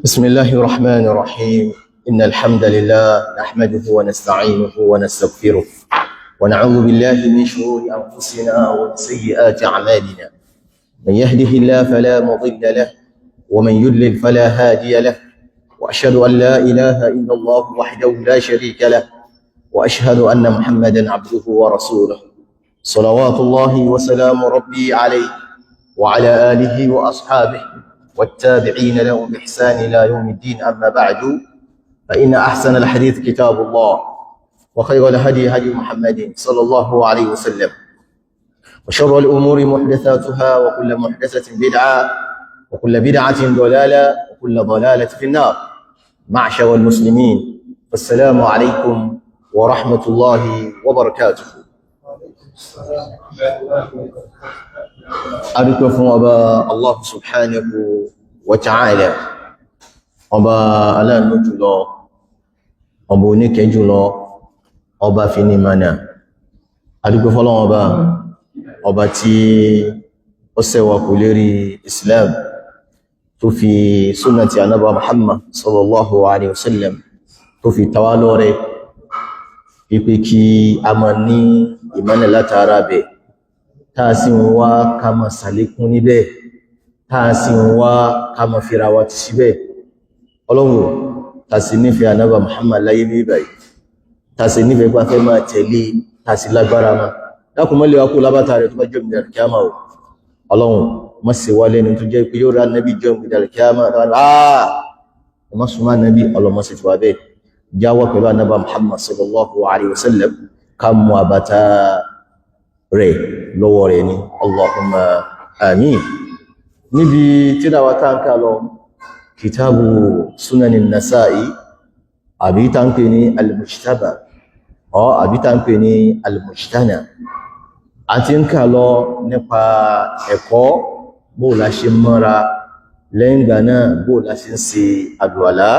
بسم الله الرحمن الرحيم إن الحمد لله نحمده ونستعينه ونستغفره ونعوذ بالله من شرور أنفسنا ومن سيئات أعمالنا من يهده الله فلا مضل له ومن يضلل فلا هادي له وأشهد أن لا إله إلا الله وحده لا شريك له وأشهد أن محمدا عبده ورسوله صلوات الله وسلام ربي عليه وعلى آله وأصحابه والتابعين لهم بإحسان إلى يوم الدين أما بعد فإن أحسن الحديث كتاب الله وخير الهدي هدي محمد صلى الله عليه وسلم وشر الأمور محدثاتها وكل محدثة بدعة وكل بدعة ضلالة وكل ضلالة في النار. معشر المسلمين السلام عليكم ورحمة الله وبركاته. adúpẹ́ fún ọba Allah subhanahu wa ta'ala, ọba aláàánú jùlọ, ọba oníkẹ́ jùlọ, ọba finimana. Adúpẹ́ fún Ọlọ́run ọba tí ó ṣẹ́wà kù lérí Islam tó fi sunnah ti Ànábì Muhammad sallallahu alaihi wasallam tó fi ta wá lọ́rẹ pípé kí a máa ní ìmánà látara bẹ̀, táà sí ń wá ká máa sàlékún níbẹ̀, táà sí ń wá ká máa fira wa ti síbẹ̀. Ọlọ́run tá sì nífẹ̀ẹ́ Ànábì Muhammad láyé bí báyìí, tá sì nífẹ̀ẹ́ pé a fẹ́ máa tẹ̀lé, tá sì lágbára máa dákùn mọ́lẹ̀ wá kó lábátà rẹ̀ tó bá jẹ́ ìdàrí kíámà ò. Ọlọ́run má ṣe wá lẹ́nu tó jẹ́ pé yóò rá Nábì jẹ́ ìdàrí kíámà má súnmọ́ Nábì, ọlọ́mọ sì fún abẹ́ jáwọ́ pẹ̀lú Ànábì Muhammad sallallahu alaihi wasallam ká mú àbátà rẹ̀ lọ́wọ́ rẹ̀ ní Allahumma amin. Níbi tíráwà táǹkà lọ kìtàbù Sunan an-Nasā'ī àbí táǹkì ní al-Mujtabā àbí táǹkì ní al-Mujtanā, àti ń kà lọ nípa ẹ̀kọ́ bó la ṣe mọ́ra lẹ́yìn ìgbà náà, bó la ṣe ń ṣe àlùwàlá.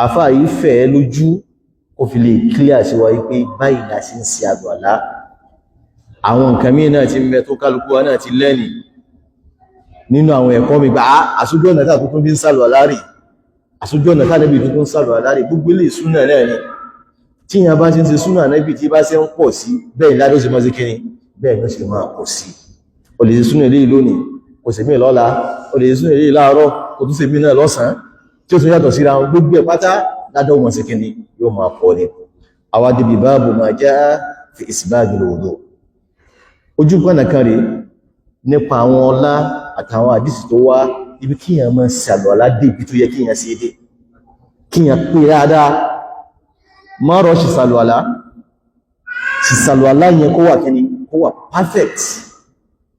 Àfáà yìí fẹ́ lójú ó fi lè clear sí wa pé báyìí la ṣe ń ṣe àlùwàlá. Àwọn nǹkan mí náà ti mẹ́ tó kálukú wa náà ti lẹ́ni nínú àwọn ẹ̀kọ́ mi gbà àsójú ọ̀nà tá tuntun bí ń sàlùwàlá rẹ̀, àsójú ọ̀nà tá Nábì tuntun sàlùwàlá rẹ̀, gbogbo ilé súnà náà ni. Tí ìyàn bá ti ń ṣe súnà Nábì tí bá ṣe ń pọ̀ sí, bẹ́ẹ̀ ládó ṣe máa ṣe kíni, bẹ́ẹ̀ ló ṣe máa pọ̀ sí. O lè ṣe súnà ilé lónìí, kò sì mí lọ́la, o lè ṣe súnà ilé láàárọ̀, kò tún ṣe mí náà lọ́sàn-án, tí ó tún yàtọ̀ síra wọn, gbogbo ẹ̀ pátá ládó wọn ṣe kíni yóò máa pọ̀ ni. Àwa débi báàbù ma jaa fi isbāghil wudū'. Ojú pọ̀nà kan rí nípa àwọn ọlá àtàwọn àdísì tó wá ibi kíyàn máa ṣàlùwàlá dé ibi tó yẹ kíyàn sí dé, kíyàn pé dáadáa, má rọ́ṣì ṣàlùwàlá, sì ṣàlùwàlá yẹn kó wà kíni, kó wà perfect.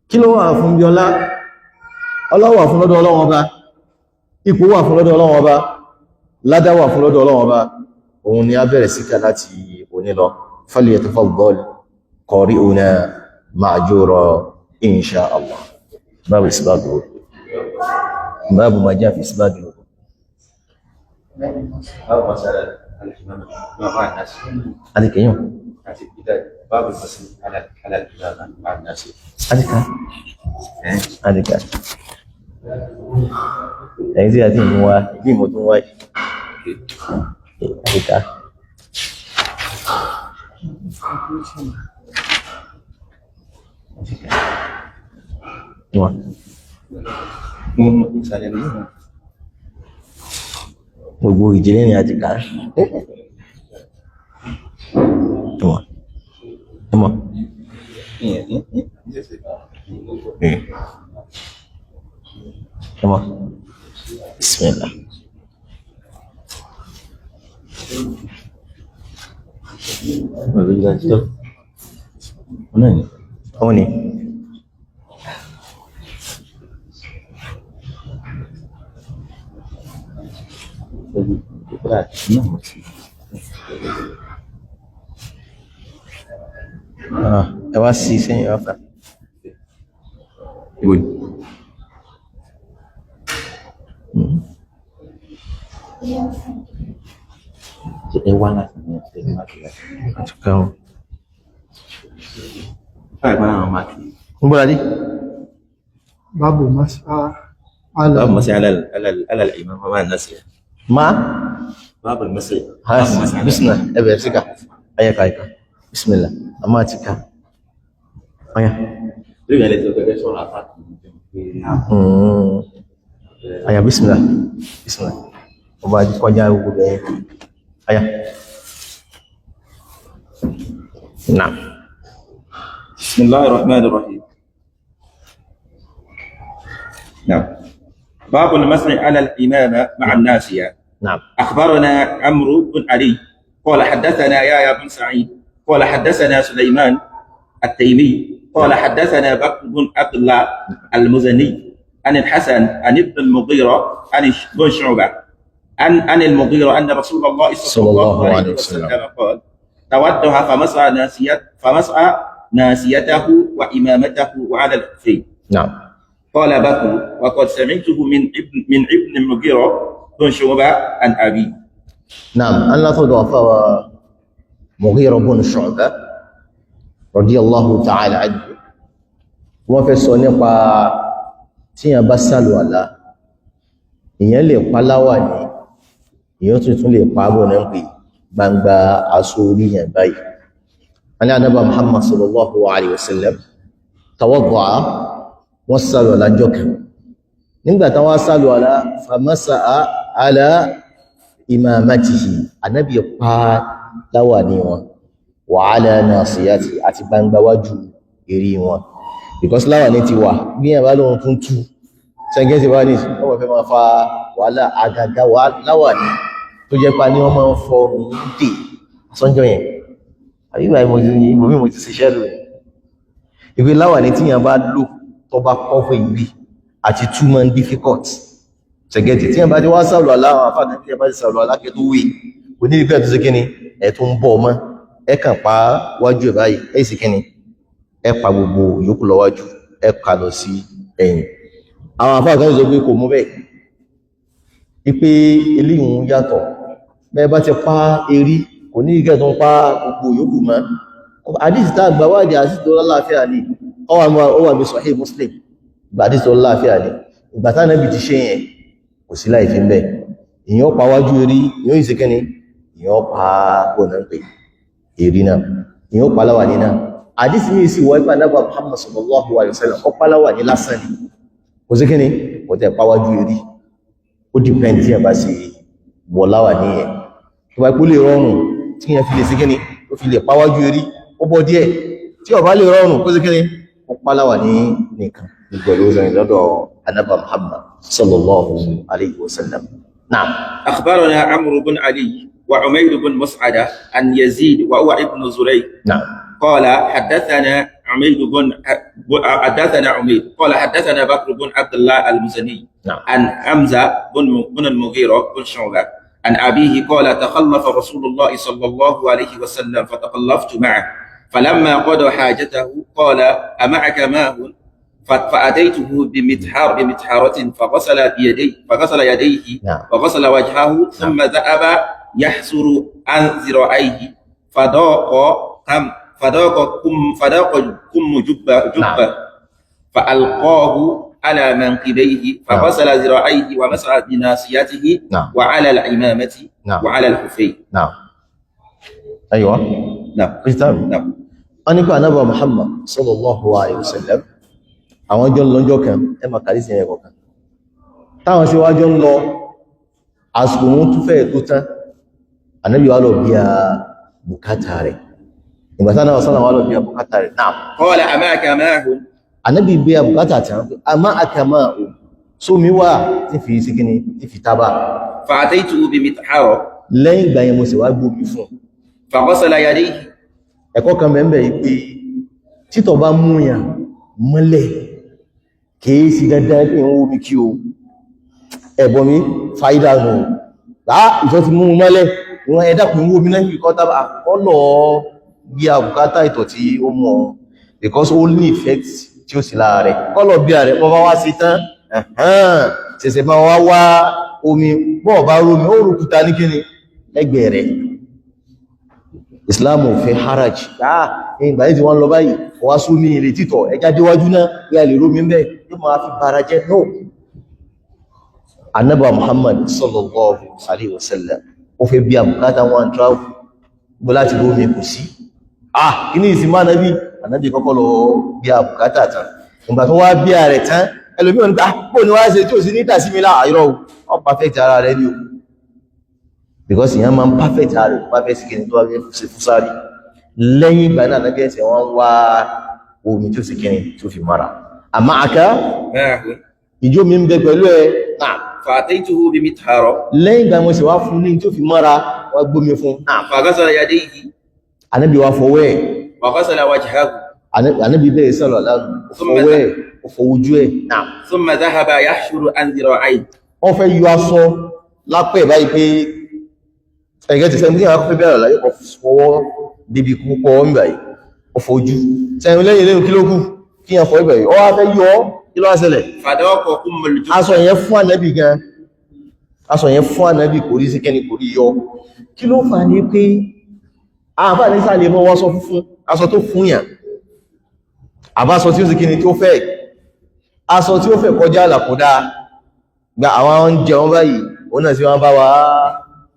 Kí ló wà fún bí ọlá? Ọlá wà fún lọ́dọ̀ Ọlọ́run Ọba, ipò wà fún lọ́dọ̀ Ọlọ́run Ọba, ládá wà fún lọ́dọ̀ Ọlọ́run Ọba. Òun ni a bẹ̀rẹ̀ síkà láti òní lọ. falyatafaddal qari'una ma'jura insha Allah. Báwo ìsìbáàdù báwo ma jẹ́ fi ìsìbáàdù báwo masala al-imam an-nas adìkẹyàn àti ìdá báwo masala al-imam an-nas adìkà adìkà ẹ̀yìn tí a ti mú wa ìdí ìmọ̀ tó ń wáyé adìkà gbogbo ìjìnlẹ̀ ni a ti kàá ẹmọ̀ bismillah. Ọ̀nà ni ẹ wá sí sẹ́yìn ọ̀fà ìwò ẹ wá láti ní ẹ̀sẹ̀ láti láti káwọn báyìí máa ń máa kí ń bọ́ra dé باب المسعى باب على المسح على الإمام وما الناس ما باب المسح بسم الله ابي سكا ايك بسم الله اما تكا ايا ايا بسم الله ọba di kọjá gbogbo bẹ́ẹ̀ aya نعم بسم الله الرحمن الرحيم. نعم. باب المسح على الإمامة مع الناسية. نعم. أخبرنا عمرو بن علي قال حدثنا يحيى بن سعيد قال حدثنا سليمان التيمي قال حدثنا بكر بن عبد الله المزني عن الحسن عن ابن المغيرة عن بن شعبة عن المغيرة أن رسول الله صلى الله عليه وسلم قال تودع فمسح ناسيته وإمامته وعلى الخفين. نعم. قال بكر وقد سمعته من ابن المغيرة بن شعبة عن أبي. نعم. الله تضافى مغيرة بن شعبة رضي الله تعالى عنه wọ́n fẹ́ sọ nípa tíyàn bá sàlùwàlá èyàn lè pa láwàní èyàn tún lè pa bọ̀ náà pé gbangba aṣọ orí yẹn báyìí wọ́n ní Ànábì Muhammad sallallahu alaihi wasallam tawadda'a wọ́n sàlùwàlá jọ́kàn nígbàtá wọ́n sàlùwàlá famasa'a ala imamatihi Ànábì pa láwàní wọn wa ala nasiyati àti gbangba wájú eré wọn because láwàní ti wà bí yẹn bá lóhun tún tú ṣẹ́gẹ́ ti wá ní ọmọ fẹ́ máa fa wàhálà àgàgà láwàní tó jẹ́ pa ní wọ́n máa ń fọ ohun dè sọ́njọ́ yẹn àbíbà ìmòmí mo ti ṣiṣẹ́ lò ìwé láwàní tí yẹn bá lò tó bá kọ́ fún ìbí àti tú máa ń difficult ṣẹ́gẹ́ tí yẹn bá ti wá sàlọ̀ aláwọ̀ àfáàdà tí yẹn bá ti sàlọ̀ alákẹ́ tó wé kò ní ìfẹ́ tó ṣe kíni ẹ̀ tó ń bọ̀ ọmọ ẹ kàn pa wájú ẹ̀ báyìí ẹ̀ sì kíni ẹ pa gbogbo yòókù lọ wájú ẹ kà lọ sí ẹ̀yìn àwọn àfáà kan sọ pé kò mú bẹ́ẹ̀ ipé eléhùn yàtọ̀ bẹ́ẹ̀ bá ti pa erí kò ní ìkẹ́ tó ń pa gbogbo yòókù mọ́ àdísì tá àgbà wádìí àti tó lálàáfíà ní ọwà bí Sahih Muslim ìgbà àdísì tó lálàáfíà ní ìgbà tá Nábì ti ṣe yẹn kò sí láì fi ń bẹ̀ èèyàn pa wájú erí èèyàn yìí sí kẹ́ni èèyàn pa ọ̀nà ń pè erí náà èèyàn pa láwà ní náà àdísì mi sì wọ́ ipá Ànábì Muhammad sallallahu alaihi wasallam ọpá láwà ní lásán ni kò sí kíni kò tẹ́ pàwájú erí ó dìpẹ́ndì tí ẹ bá sí wọ̀ láwà ní ẹ̀ tó bá ipò lè rọrùn tí yẹn fi lè sí kíni ó fi lè pàwájú erí ó bọ́ díẹ̀ tí ó bá lè rọrùn kó sí kíni ó pàláwà ní nìkan ìgbẹ̀lú ìrìn lọ́dọ̀ Ànábì Muhammad sallallahu alaihi wasallam. Na'am. أخبرنا عمرو بن علي وعمير بن مسعدة عن يزيد وهو ابن زريق. نعم. قال حدثنا عمير قال حدثنا بكر بن عبد الله المزني. نعم. عن حمزة بن المغيرة بن شعبة عن أبيه قال تخلف رسول الله صلى الله عليه وسلم فتخلفت معه فلما قضى حاجته قال أمعك ماء فأتيته بمتحارة فغسل يديه نعم. وغسل وجهه ثم ذهب يحسر عن ذراعيه فضاق كم جبة فألقاه على منكبيه فغسل ذراعيه ومسح بناصيته وعلى العمامة وعلى الخفين. نعم. أيوة. نعم. نعم. أنا كان أبو محمد صلى الله عليه وسلم àwọn jọ lọ́jọ́ kan ẹ ma kàrí sí ẹ̀kọ̀ kan táwọn sí wájọ́ ń lọ àsìkò wọn tún fẹ́ tó tán Ànábì wá lọ bí a bùkátà rẹ̀ ìgbàtà náà sọ́nà wá lọ bí a bùkátà rẹ̀ náà qala ama'aka ma'un Ànábì bí a bùkátà tí wọ́n pé ama'aka ma'un só mi wà tí fi sí kíní tí fi tábà fa'ataytuhu bimithara lẹ́yìn ìgbà yẹn mo sì wá gbómi fún faghasala yadayhi ẹ̀kọ́ kan bẹ̀ẹ̀ pé títọ̀ bá múyàn mọ́lẹ̀ kìí sí dandan pé wọ́n omi kí o ẹ̀bọ̀n mi fàídà nù ìṣọ́ ti mú mọ́lẹ̀ ìwọ̀n ẹ̀dàkùn wó mi náà kíkọ́ tàbí àkọ́lọ̀ bí a bùkátà ìtọ̀ tí ó mọ̀ because ó ní effect tí ó sì láàrẹ kọ́lọ̀ bí ààrẹ wọ́n bá wá sí tán ṣẹ̀ṣẹ̀ máa wá wá omi bọ́ọ̀ bá rómi ó rúkúta ní kíni ẹgbẹ̀ rẹ̀ Islam ò fẹ́ haraj ìgbà tí wọ́n lọ báyìí wá sún ní ilé títọ̀ ẹjá déwájú náà rí a lè rómi mẹ́ yóò máa fi bara jẹ́ no. Ànábì Muhammad sallallahu alaihi wasallam ó fẹ́ bí àbùkátà wọn travel bó láti ló mi kù sí kí ní ìsinmi ànábì kọ́kọ́ lọ bí àbùkátà tán ìgbà tó wá bí ààrẹ tán ẹlòmí òní pò ní wá ṣe tí ò sí ní ìtàsímílà àìrọ̀ ọ perfect ara rẹ̀ ní o because ìyẹn máa ń perfect ara rẹ̀ perfect skin tó wá bí ṣe fúsárì lẹ́yìn ìgbà náà ànábì ẹ̀sẹ̀ wọ́n wá omi tó sì kẹrin tó fi mara àmá àká ìjó mi ń bẹ pẹ̀lú ẹ náà فأتيته بمطهرة lẹ́yìn ìgbà mo sì wá fún ní tó fi mara wá gbómi fún فغسل يديه ànábì wá fọwọ́ ẹ̀ وغسل وجهه ànábì bẹ̀rẹ̀ sọ̀rọ̀ lánàá fọwọ́ ẹ̀ òfòwójú ẹ̀ náà ثم ذهب يحشر عن ذراعيه wọ́n fẹ́ yọ aṣọ lápẹ́ báyìí pé ẹ̀gẹ́ ti sẹ́yìn tí wọ́n fẹ́ bẹ̀rẹ̀ láyé kọ fọwọ́ débi púpọ̀ ń báyìí òfòwójú sẹ́yìn lẹ́yìn kí ló kù kí yẹn fọ́ ibẹ̀ ọ wá fẹ́ yọ kí ló wá ṣẹlẹ̀ aṣọ yẹn fún ànábì gan aṣọ yẹn fún ànábì kò rí sí kẹ́ni kò rí yọ kí ló fà ní pé àbá ní sáà lè mọ́ wọ́n sọ fún aṣọ tó fún yàn àbá aṣọ tí ó sì kíni tí ó fẹ́ aṣọ tí ó fẹ́ kọjá àlàkódá gba àwọn oúnjẹ wọn báyìí òun náà sí wọ́n bá wá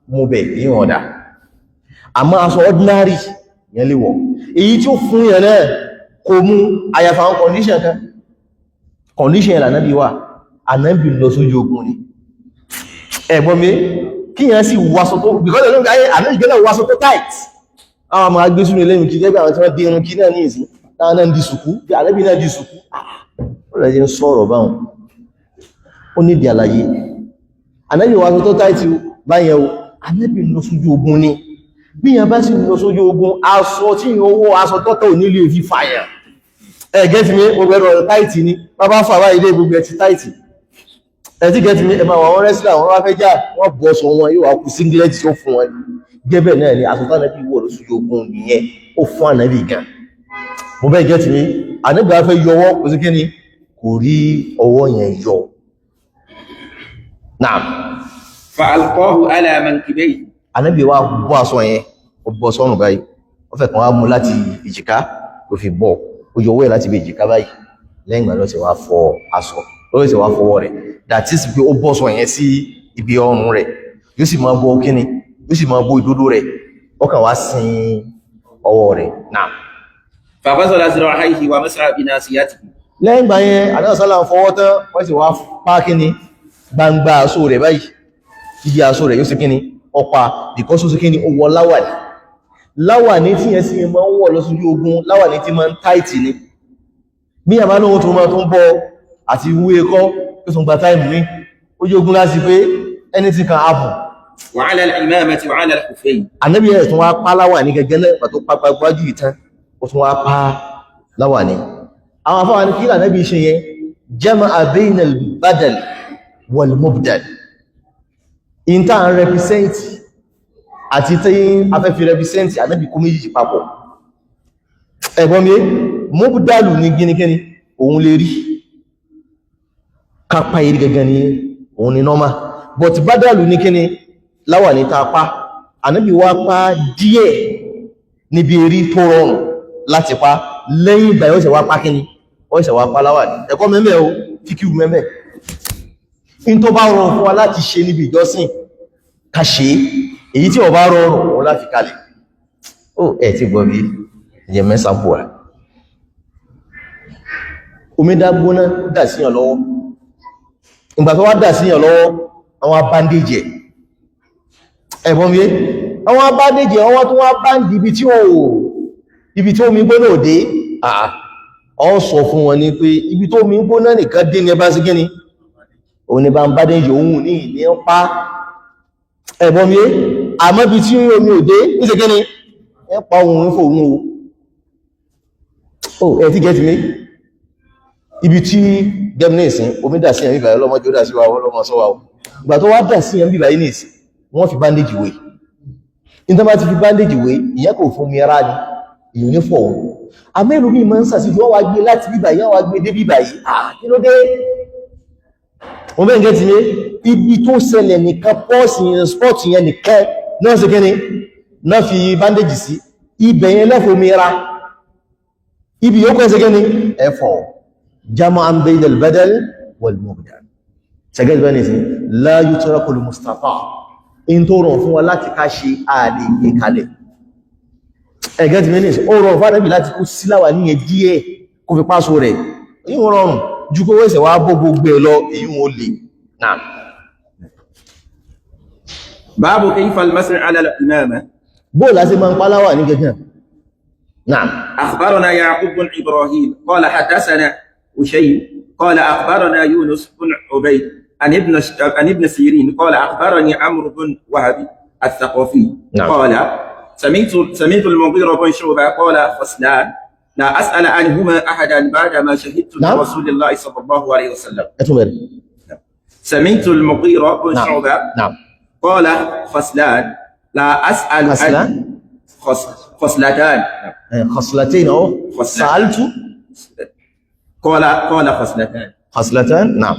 mú bẹ̀ ní ọ̀dá àmọ́ aṣọ ordinary yẹn lè wọ̀ èyí tí ó fún yàn náà kò mú àyàfà àwọn condition kan condition yẹn lànàbí wà ànàbí lọ sójú ogun ni ẹ̀gbọ́n mi kí yẹn sì wáṣọ tó because ẹ̀lọ́gbẹ̀ ayé ànàbí gẹ́lẹ̀ wáṣọ tó tight àwọn ọmọ agbésùn ilé mi kí gẹ́gbẹ̀ àwọn tí wọ́n dé irun kí náà ní ìsìn táwọn náà ń di sùkú bí ànàbí náà di sùkú ó rẹ̀ jẹ́ ń sọ̀rọ̀ báwọn ó ní di àlàyé ànàbí wáṣọ tó tight báyẹn o ànàbí lọ sójú ogun ni bí yẹn bá sì lọ sójú ogun aṣọ tí yẹn owó aṣọ tọ́tọ̀ ò nílé fi fàyà gẹ́tì mi gbogbo ẹ̀rọ táìtì ní bàbá fàwà ilé gbogbo ẹ̀tì táìtì ẹ̀tì gẹ́tì mi ẹ̀mà àwọn rẹ́sílà wọn wá fẹ́ já wọ́n bọ́ sọ wọn yóò wá kú singlet tí ó fún wọn gẹ́bẹ̀ náà ni àtúntà náà bí wọ́n ló sójú ogun nìyẹn ó fún ànábì gan mo bẹ́ gẹ́tì mi ànábì wá fẹ́ yọwọ́ kò sí kíni kò rí ọwọ́ yẹn yọ náà فألقاه على منكبيه ànábì wá bọ́ aṣọ yẹn ó bọ́ sọ́rùn báyìí ó fẹ́ kàn wá mú láti ìjìká ló fi bọ́ ó yọ owó ẹ̀ láti bí èjìká báyìí lẹ́yìn ìgbà ló ti wá fọ aṣọ ló ti wá fọwọ́ rẹ̀ that is pé ó bọ́ sọ yẹn sí ibi ọrùn rẹ̀ yóò sì máa bọ́ kíni yóò sì máa bọ́ ìdodo rẹ̀ ó kàn wá sin ọwọ́ rẹ̀ náà. فغسل ذراعيه ومسح بناصيته lẹ́yìn ìgbà yẹn àdáwọ̀ sálà ń fọwọ́ tán wọ́n sì wá pa kíni gbangba aṣọ rẹ̀ báyìí ibi aṣọ rẹ̀ yóò sì kíni ọpa because ó sì kíni ó wọ láwàní láwàní tí yẹn sí máa ń wọ̀ lọ sójú ogun láwàní tí máa ń táìtì ní bí àmà náà tó máa tó ń bọ́ àti wú ẹkọ́ tó tún gba táìmù ní ojú ogun láti pé anything can happen. وعلى العمامة وعلى الخفين ànábì ẹ̀ tún wá pa láwàní gẹ́gẹ́ náà pàtó pápá gbájú ìtàn ó tún wá pa láwàní àwọn afáwọn ní kí ànábì ṣe yẹn jama'a bayna al-badal wal mubdal in ta ń represent àti tí afẹ́fẹ́ represent ànábì kó méjì papọ̀ ẹ̀gbọ́n mi mubdalu ní gínígíní òun lè rí kápá ìrí gẹ́gẹ́ ní òun ni normal but badalu ní kíní láwà ní ta pa ànábì wá pa díẹ̀ níbi èrí tó rọrùn láti pa lẹ́yìn ìgbà yóò ṣe wá pa kíní ó ṣe wá pa láwà ní ẹ̀kọ́ mẹ́mẹ́ o kíkí mẹ́mẹ́ in tó bá rọrùn fún wa láti ṣe níbi ìjọsìn ká ṣe èyí tí ó bá rọrùn wọn láti kalẹ̀ ó ẹ̀ tí gbọ́ bí jẹ mẹ́sàpù rẹ̀ omi dágbóná dà síyàn lọ́wọ́ ìgbà tó wá dà síyàn lọ́wọ́ àwọn abándéjì ẹ̀bọ́n bí àwọn abándéjì àwọn tó wá báńdì ibi tí omi gbóná òdé ọ sọ fún wọn ní pé ibi tó omi gbóná nìkan dé ní ẹbá sí gíní òní bá ń bá dé yòówù ní ìní ń pa ẹ̀bọ́n mi àmọ́ bí tí omi òdé ní ṣe kíní ẹ pa ohun fò ohun o ẹ̀ tí gẹ́tì mi ibi tí gẹ́mìnì ìsìn omi dà sí ẹ̀mí ìbàyẹ̀ lọ́mọdé ó dà sí wa lọ́mọ sọ́wà o ìgbà tó wá dà sí ẹ̀mí ìbàyẹ̀ ní ìsìn wọ́n fi bandage wé ní tó bá ti fi bandage wé ìyẹn kò fún mi ara ni ìyẹn ní fọ̀ ohun àmẹ́rù mi máa ń sàṣì wọ́n wá gbé láti bíbàyẹ̀ wọ́n wá gbé dé bíbàyẹ̀ kí ló dé wọ́n bẹ́ẹ̀ gẹ́tì ní ibi tó ṣẹlẹ̀ nìkan pọ́ọ̀sì spọ́ọ̀tì yẹn nìkan náà ṣe kíni náà fi bandage sí ibẹ̀ yẹn lẹ́fò mìíra ibi yóò kọ́ ṣe kíni ẹ̀fọ́ jama'an bayna al-badal wal mubdal ṣẹ́gẹ́ ìbẹ́ nìsí la yutraku al-mustata' in tó rọ̀ fún wa láti ká ṣe ààlè ìkalẹ̀ ẹgẹ́ ti mẹ́nìsí ó rọ̀ fún Ànábì láti kó síláwà ní ẹ díẹ̀ kó fi pásò rẹ̀ yíò rọrùn ju kó wẹ́sẹ̀ wá bọ́ gbogbo ẹ̀ lọ èyí wọn lè náà باب كيف المسح على الإمامة. bó láti máa ń páláwà ní gẹ́gẹ́ náà. أخبرنا يعقوب بن إبراهيم قال حدثنا أشيم قال أخبرنا يونس بن عبيد عن ابن سيرين قال أخبرني عمرو بن وهب الثقفي قال سمعت المغيرة بن شعبة قال خصلان لا أسأل عنهما أحدا بعدما شهدت من رسول الله صلى الله عليه وسلم. سمعت المغيرة بن شعبة قال خصلان لا أسأل عن خصلتان خصلتين أو سألت قال خصلتان نعم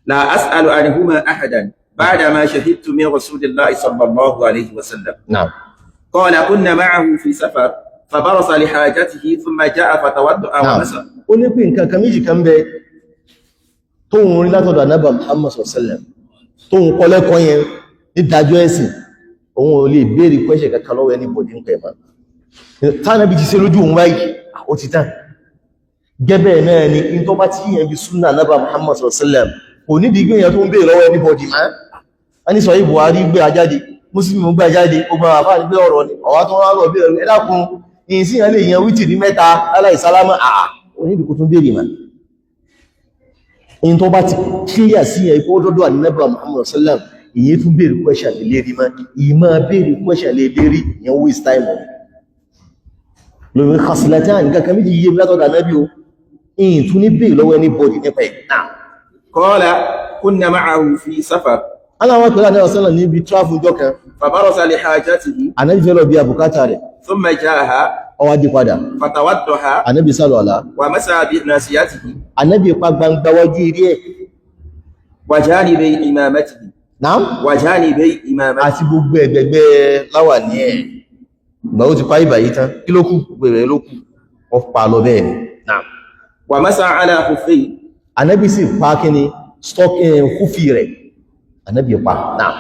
لا أسأل عنهما أحدا بعدما شهدت من رسول الله صلى الله عليه وسلم. نعم قال كنا معه في سفر فبرص لحاجته ثم جاء فتوضأ ومسح. ó ní pé nǹkan kan méjì kan bẹ tó ń rí látọ̀dọ̀ Ànábì Muhammad sallallahu alaihi wasallam tó ń kọ́ lẹ́kọ̀ọ́ yẹn ní dájọ́ ẹ̀sìn òun ò lè béèrè question kankan lọ́wọ́ anybody ń pẹ̀ mọ́ tánàbí ti ṣe lójú òun báyìí ó ti tán gẹ́bẹ̀ náà ni in tó bá ti yẹn bí súnnà Ànábì Muhammad sallallahu alaihi wasallam kò ní dìgbé yẹn tó ń béèrè lọ́wọ́ anybody má a ní sọ yí Buhari gbé ajáde Muslim gbé ajáde ogun àfá ní pé ọ̀rọ̀ ni ọ̀wá tó rán rọ̀ béèrè ẹlákun ìyìn sí yẹn lè yẹn wítì ní mẹ́ta aláìsálámà àà onídìkú tún béèrè mà in tó bá ti kíyà sí yẹn ipò dọ́dọ̀ Ànábì Muhammad sallallahu ìyẹn tún béèrè question lè lérí má ìmá béèrè question lè lérí yẹn waste time lórí khaslatan nǹkan kan méjì yé látọ̀dọ̀ Ànábì o ìyìn tún ní béèrè lọ́wọ́ anybody nípa ẹ̀ náà. Qala kunna ma'ahu fi safar. aláwọ̀ pẹ̀lú Ànábì sallallahu níbi travel jọ kan fabarasa li hajatihi. Ànábì fẹ́ lọ bí abùkátà rẹ̀ thumma jaaha. ó wá dé padà fatawaddaha. Ànábì sálọ àlá wa masaha bi nasiyatihi. Ànábì pa gbangba wájú eré ẹ̀ wa janibi imamatihi. Naam wa janibi imamatihi. àti gbogbo ẹ̀gbẹ̀gbẹ̀ láwà ní ẹ̀ gbà ó ti pa ìbà yìí tán kí ló kù gbẹ̀rẹ̀ ló kù ọ pa lọ bẹ́ẹ̀ ni. Naam wa masaha ala khuffi. Ànábì sì pa kíni stock kúfì rẹ̀ Ànábì pa. Naam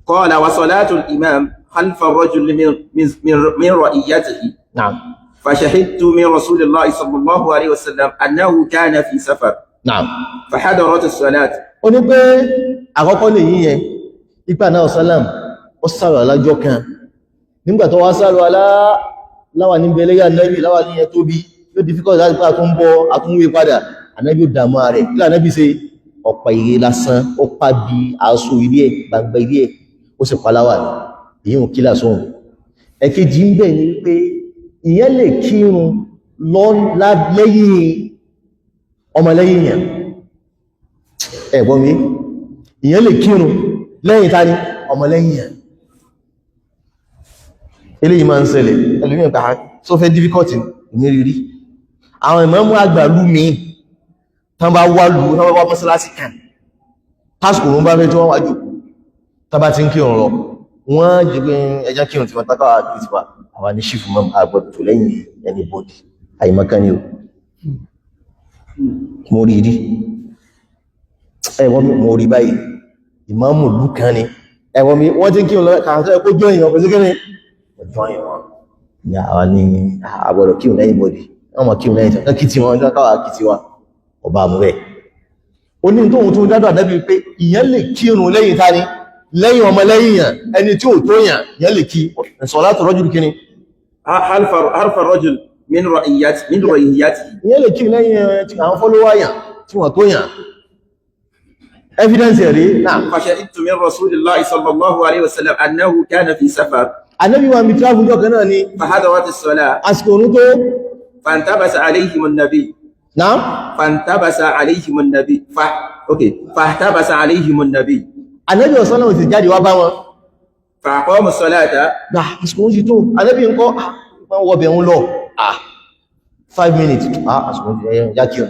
qala wa salatu al-imam khalfa ar-rajul min ra'iyatihi. Naam فشهدت من رسول الله صلى الله عليه وسلم أنه كان في سفر. Naam فحضرت الصلاة. ó ní pé àkọ́kọ́ lè yí yẹn ipa náà sálàm ó sàrò alájọ́ kan nígbà tó wá sàrò aláwà ní bẹ̀lẹ́gà Ànábì láwà ní ẹ tóbi yóò difficult láti pé àtúnbọ̀ àtúnwé padà Ànábì ó dàmú rẹ̀ kí Ànábì ṣe ọ̀pá ìrẹ́ lásán ó pa bí aṣọ ìrí ẹ̀ gbangba ìrí ẹ̀ ó sì paláwà ní èyí ò kí lásán ẹ̀kejì ń bẹ̀ ní pé ìyẹn lè kírun lọ lẹ́yìn ọmọlẹ́yìn yẹn ẹ̀gbọ́n mi ìyẹn lè kírun lẹ́yìn tani ọmọlẹ́yìn yẹn eléyìí máa ń ṣẹlẹ̀ ẹlòmí ẹ̀gbà tó fẹ́ difficulty ìmìrírí àwọn ìmáàmù àgbà lú mi tán bá wá lú tán bá wá mọ́sálásí kan tásìkò ló ń bá fẹ́ tí wọ́n wá jù tán bá ti ń kírun lọ wọ́n jẹ́ ẹjá kírun tí wọ́n tákàwà kìí wà àwọn ní ṣífù mọ́ àgbọ̀dọ̀ tó lẹ́yìn anybody àìmọ́ká ní o mo rí rí ẹwọ́n mo rí báyìí ìmáàmù lú kan ni ẹwọ́n mi wọ́n tí ń kírun lọ kàántọ́ ẹkó jọ èèyàn pẹ̀lú kíní ọjọ́ èèyàn ní àwọn ní àgbọ̀dọ̀ kírun lẹ́yìn bọ́dì wọ́n mọ̀ kírun lẹ́yìn tán kí tí wọ́n káwà kí tí wá ọba mú bẹ́ẹ̀ ó ní tóhun tó dádọ̀ àdábì pé ìyẹn lè kírun lẹ́yìn ta ni lẹ́yìn ọmọ lẹ́yìn yàn ẹni tí ó tó yàn yẹn lè kí salatu rajul kíní harfa rajul min ra'iyatihi yẹn lè kí lẹ́yìn tí àwọn fọ́lọ́wà yàn tí wọ́n tó yàn evidence rí náà فشهدت من رسول الله صلى الله عليه وسلم أنه كان في سفر. Ànábì wa mi travel jọ kan náà ni فحضرت الصلاة. àsìkò òun tó فانتبس عليهم النبي. náà فانتبس عليهم النبي فاحتبس عليهم النبي. Ànábì ọ̀sánà ò ti jáde wá bá wọn فأقاموا الصلاة. gbà àsìkò òun sí tó Ànábì ń kọ́ wọ́n wọ́bẹ̀ ń lọ 5 minutes àsìkò òun ẹ̀yẹn jákí ọ̀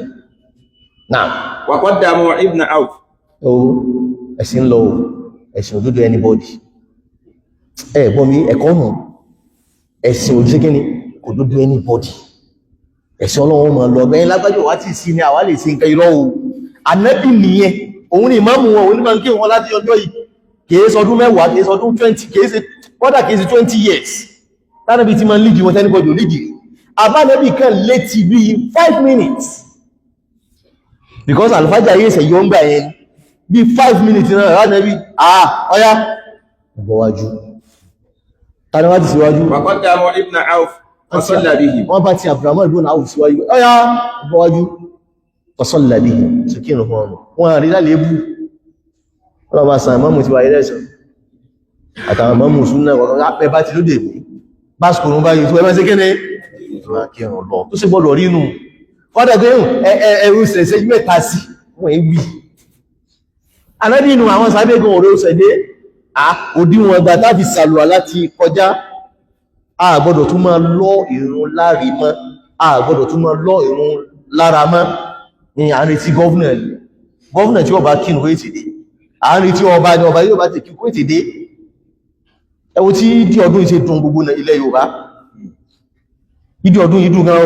náà وقدموا ابن عوف. ẹ̀sìn lọ ẹ̀sìn òdúdó anybody ẹ̀gbọ́n mi ẹ̀kọ́ nù ẹ̀sìn òdúdó kíní òdúdó anybody ẹ̀sìn ọlọ́run mọ̀ lọ bẹ́ẹ̀ lágbájọ́ wá tí sí ní àwa lè ṣe nǹkan irọ́ o ànábì nìyẹn òun ni ìmáàmù wọn òun ní máa ń kí wọn láti ọjọ́ yìí kìí sọdún 10 kìí sọdún 20 kìí ṣe 20 years tánàbí tí máa ń lídìí wọn tẹ́nibọ́dì ò lídìí àbánàbí kan létí bí 5 minutes because alfajá yìí ṣe yóò ń gbà yẹn bí 5 minutes náà ránàbí ọya bọ́wájú tánàwájú síwájú wọ́n bá ti Abdurrahman ibn Auf síwájú ọya bọ́wájú fasalla bihi sókínù fún ọmọ wọn rí lálébù wọ́n bá sàn mọ́mù ti wà ilẹ́sàn àtàwọn mọ́mù súnnà wọ́n bá ti lóde ìwé báṣkùnrún báyìí tó ẹmọ́ sí kéne kírùn lọ tó sì gbọ́dọ̀ rínú kọ́dẹ̀ pé ẹ̀rù sẹ̀sẹ̀ mẹ́ta sí wọ́n èwì alẹ́dínú àwọn sábẹ́gùn ọ̀rẹ́ òsẹ̀dẹ́ òdíwọ̀n ọgbà láti sàlùwà láti kọjá a gbọ́dọ̀ tún máa lọ ìrun láre mọ́ a gbọ́dọ̀ tún máa lọ ìrun lára mọ́ ní àárín tí gọ́ọ̀nà tí ọba kírùn wé tìdé àárín tí ọba ní ọba yóò bá tẹ̀kí wé tìdé ẹwọ tí ìdí ọdún ìṣe dùn gbogbo ilẹ̀ Yorùbá ìdí ọdún yìí dùn gan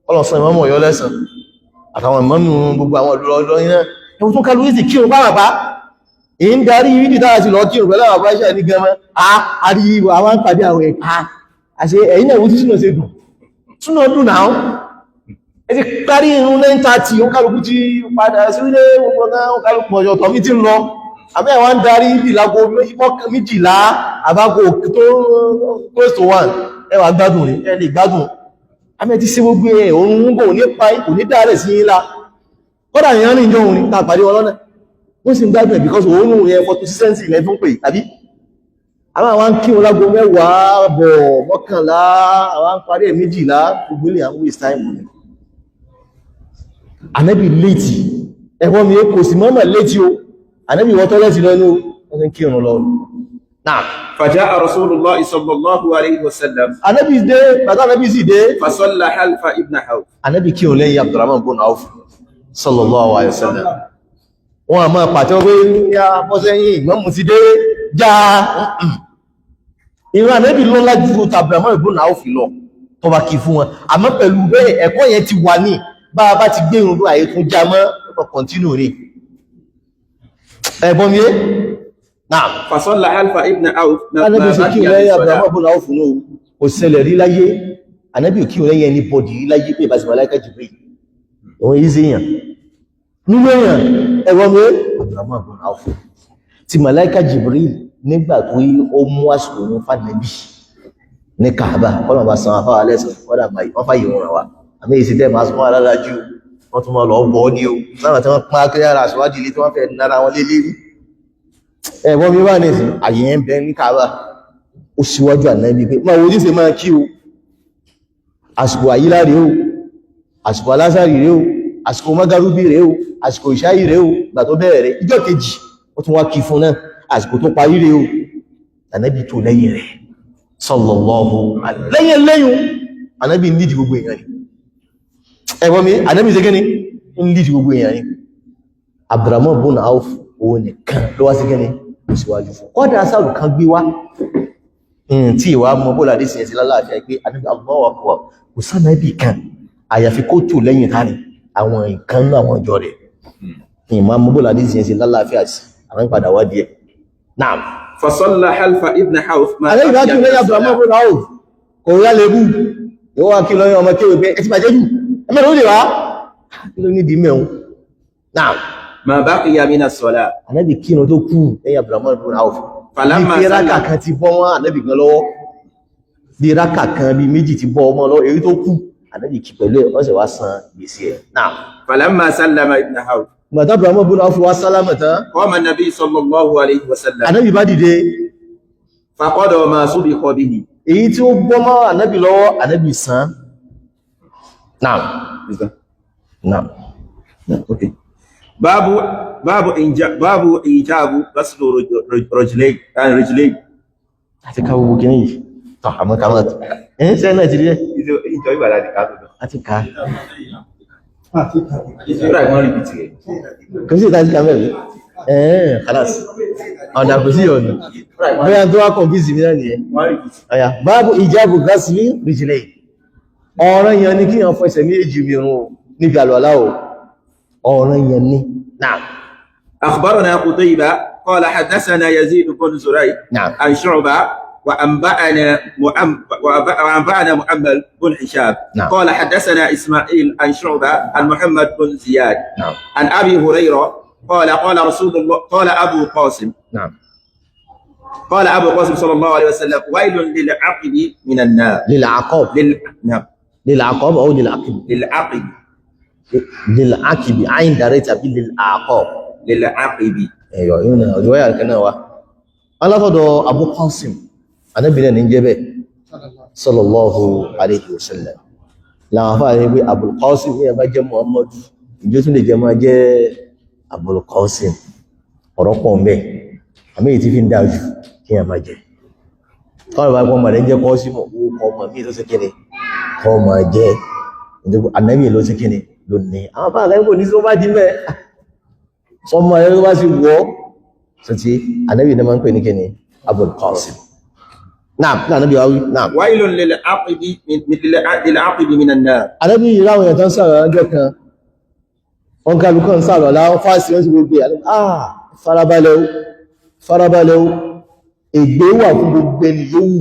ọlọ́sàn ìmọ́mọ̀ Ọ̀yọ́ lẹ́sàn àtàwọn ìmọ́mù gbogbo àwọn ọdún iná ẹwọ tún kálù ìsì kírùn bá bàbá èyí ń darí ìdí dára sí lọ kírùn pẹ̀lú àwọn àbáṣẹ́ ní gẹmọ́ àríwá àwọn pàdé àwọn ẹ̀ka àṣẹ ẹ̀yìn náà wọ́n tí súnà ṣe dùn súnà dùn náà ẹ ti parí irun 9:30 ó kálùkù ti padà sílé ó kálùkù ọjọ́ tọ́mí tí ń lọ àbẹ́ àwọn ń darí ìdí lágbo 12 àbágo tó close to 1 ẹwà gbádùn ní ẹ lè gbádùn àmẹ́ ti sí gbogbo ẹ̀ òun ń bò ní pa kò ní dáadẹ̀ sí ńlá kọ́dà ìyàn ní ìjọ òun ní tàbí ọlọ́nà wọ́n sì ń gbádùn ẹ̀ because òun rẹ̀ photosynthesis ilẹ̀ tó ń pè tàbí àwọn kí wọn lágbo 10 bọ̀ 11 àwọn parí ẹ̀ 12 gbogbo ilẹ̀ àwọn waste time Ànábì létí ẹ̀wọ́n mi kò sí mọ́mọ̀ létí o Ànábì wọ́n tọ́lẹ́tì lọ inú ọdún kí ọ̀nà lọ náà فجاء رسول الله صلى الله عليه وسلم Ànábì dé bàtà Ànábì sì dé فصلى خلف ابن عوف Ànábì kí òun lẹ́yìn Abdurrahman ibn Auf sallallahu alaihi wasallam wọ́n a máa pàtẹ́ pé ya bọ́sẹ́yìn ìmọ́mù ti dé já ìran Ànábì lọ lájú Abdurrahman ibn Auf lọ tó bá kí fún wọn àmọ́ pẹ̀lú bẹ́ẹ̀ ẹ̀kọ́ yẹn ti wà ní bá ti gbé ìrùn àyè tún já mọ́ ọ̀pọ̀ kọ̀ntínú rí ẹ̀bọ́n mi náà فصلى خلف ابن عوف Ànábì sí kí lẹ́yìn Abdurrahman ibn Auf ní ó ṣẹlẹ̀ rí láyé Ànábì kí lẹ́yìn ẹni bọ̀dì rí láyé pé ìbáṣe màláíkà Jibreel òun yìí sí èèyàn nínú èèyàn ẹ̀bọ́n mi Abdurrahman ibn Auf ti màláíkà Jibreel nígbà tó ó mú àsìkò ní fàdébì ní Kaaba kọ́nà bá san afárá lẹ́sàn wọ́n fàyè wọn wá àmì ìsìtẹ́ máa sún aládájú wọ́n tún mọ́ lọ bọ́ ní o láwọn tí wọ́n pán akẹ́yàrá àṣíwájú ilé tí wọ́n fẹ́ nára wọn lé lérí ẹ̀wọ́n mi wà ní ìsìn àyè ẹ̀ ń bẹ ní Kaaba ó síwájú Ànábì pé máa wo ní ṣe máa kí o àsìkò àyílá rèé o àsìkò alásàrì rèé o àsìkò mágárúbí rèé o àsìkò ìṣáyì rèé o ìgbà tó bẹ̀rẹ̀ ìjọ́ kejì ó tún wá kí fún náà àsìkò tó parí rèé o Ànábì tó lẹ́yìn rẹ̀ sallallahu alaihi lẹ́yìn Ànábì ń lídì gbogbo èèyàn ni ẹgbọ́n mi Ànábì ṣe gẹ́ni ń lídì gbogbo èèyàn ni Abdurrahman ibn Auf òun nìkan ló wá sí gẹ́ni síwájú fún kọ́dá sáàrù kan gbé wá tí ìwà mọ́ bọ́lá dé sí ẹ̀sì lálàáfíà pé Ànábì Allahu Akbar kò sánàbì kan àyàfi kó tó lẹ́yìn tánì àwọn nǹkan náà àwọn ìjọ rẹ̀ ìmọ̀ mọ́ bọ́lá dé sí ẹ̀sì lálàáfíà sí àwọn ìpadà wá díẹ̀ náà فصلى خلف ابن عوف Ànábì bá tún lẹ́yìn Abdurrahman ibn Auf kò rá lébù yóò wá kí lọ́yìn ọmọ kéwì pé ẹ ti bàjẹ́ jù ẹmẹ́rin ó lè wá kí ló ní ìdí mẹ́un náà ما بقي من الصلاة Ànábì kírun tó kú lẹ́yìn Abdurrahman ibn Auf فلما bí rákà سلم kan ti bọ́ wọn Ànábì gan lọ́wọ́ bí rákà kan bí méjì ti bọ́ ọmọ lọ́wọ́ èyí tó kú Ànábì kí pẹ̀lú ẹ̀ wọ́n sì wá san gbèsè ẹ̀ náà فلما سلم ابن عوف gbàtà Abdurrahman ibn Auf wá sálámà tán قام النبي صلى الله عليه وسلم Ànábì bá dìde فقضى ما سبق به èyí tí ó bọ́ mọ́ Ànábì lọ́wọ́ Ànábì san náà náà اوكي باب ايجاب غسل رجلين àti ká gbogbo kìíní yìí tọ́ àmọ́ ká mọ́ ẹ̀yìn sẹ́yìn náà ti rí ẹ̀ ìjọ ìgbà láti ká tó àti ká ìṣúra ìwọ̀n rí bìtì rẹ̀ kò sí ìtají ká mẹ́rin ẹ̀ẹ́ kàlás ọ̀nà kò sí ọ̀nà bóyá tó wá kọ̀ǹfíìsì mi náà nìyẹn ọ̀yà báàbù ìjábù gásìlì rìjìlẹ̀ ọ̀ràn yẹn ni kí yàn fọ ẹsẹ̀ méjì bí irun níbi àlùwàlá o ọ̀ràn yẹn ni náà. أخبرنا قتيبة قال حدثنا يزيد بن زريع نعم. عن شعبة وأنبأنا محمد بن هشام نعم. قال حدثنا إسماعيل عن شعبة عن محمد بن زياد نعم. عن أبي هريرة قال قال رسول الله قال أبو قاسم نعم. قال أبو قاسم صلى الله عليه وسلم ويل للعقب من النار. للعقاب. نعم. للعقاب أو للعقب؟ للعقب. للعقب عين داريتا للعقاب. للعقب. ايوه هنا روايه كان هو الله فدو ابو قاسم النبي ne nje sallallahu alayhi wa sallam la fa ni pé abul qasim ni bá jẹ́ muhammad ìjọ tún lè jẹ́ máa jẹ́ abul qasim ọ̀rọ̀ pọ̀ ńbẹ àmì tí fi ń dájú kí ẹ máa jẹ́ ko bá ko ma le jẹ́ qasim o ko ma mi tó ṣe kíni ko ma jẹ́ ànábì ló ṣe kíni ló ní àwọn fa kan ko ní so bá di ńbẹ sọmọ ẹ̀rọ bá sì wọ́ sọ́tí anábì ní ma ń pè ní kíni Abul Qasim náà anábì wáwí náà wailun lil aqibi minan nar. anábì yìí láwọn èèyàn tán sọ̀rọ̀ ọjọ́ kan wọn kálukọ́ ń sọ̀rọ̀ láwọn fásitì wọ́n sì gbogbo farabalẹ̀ o ègbé wà fún gbogbo ẹni yòówù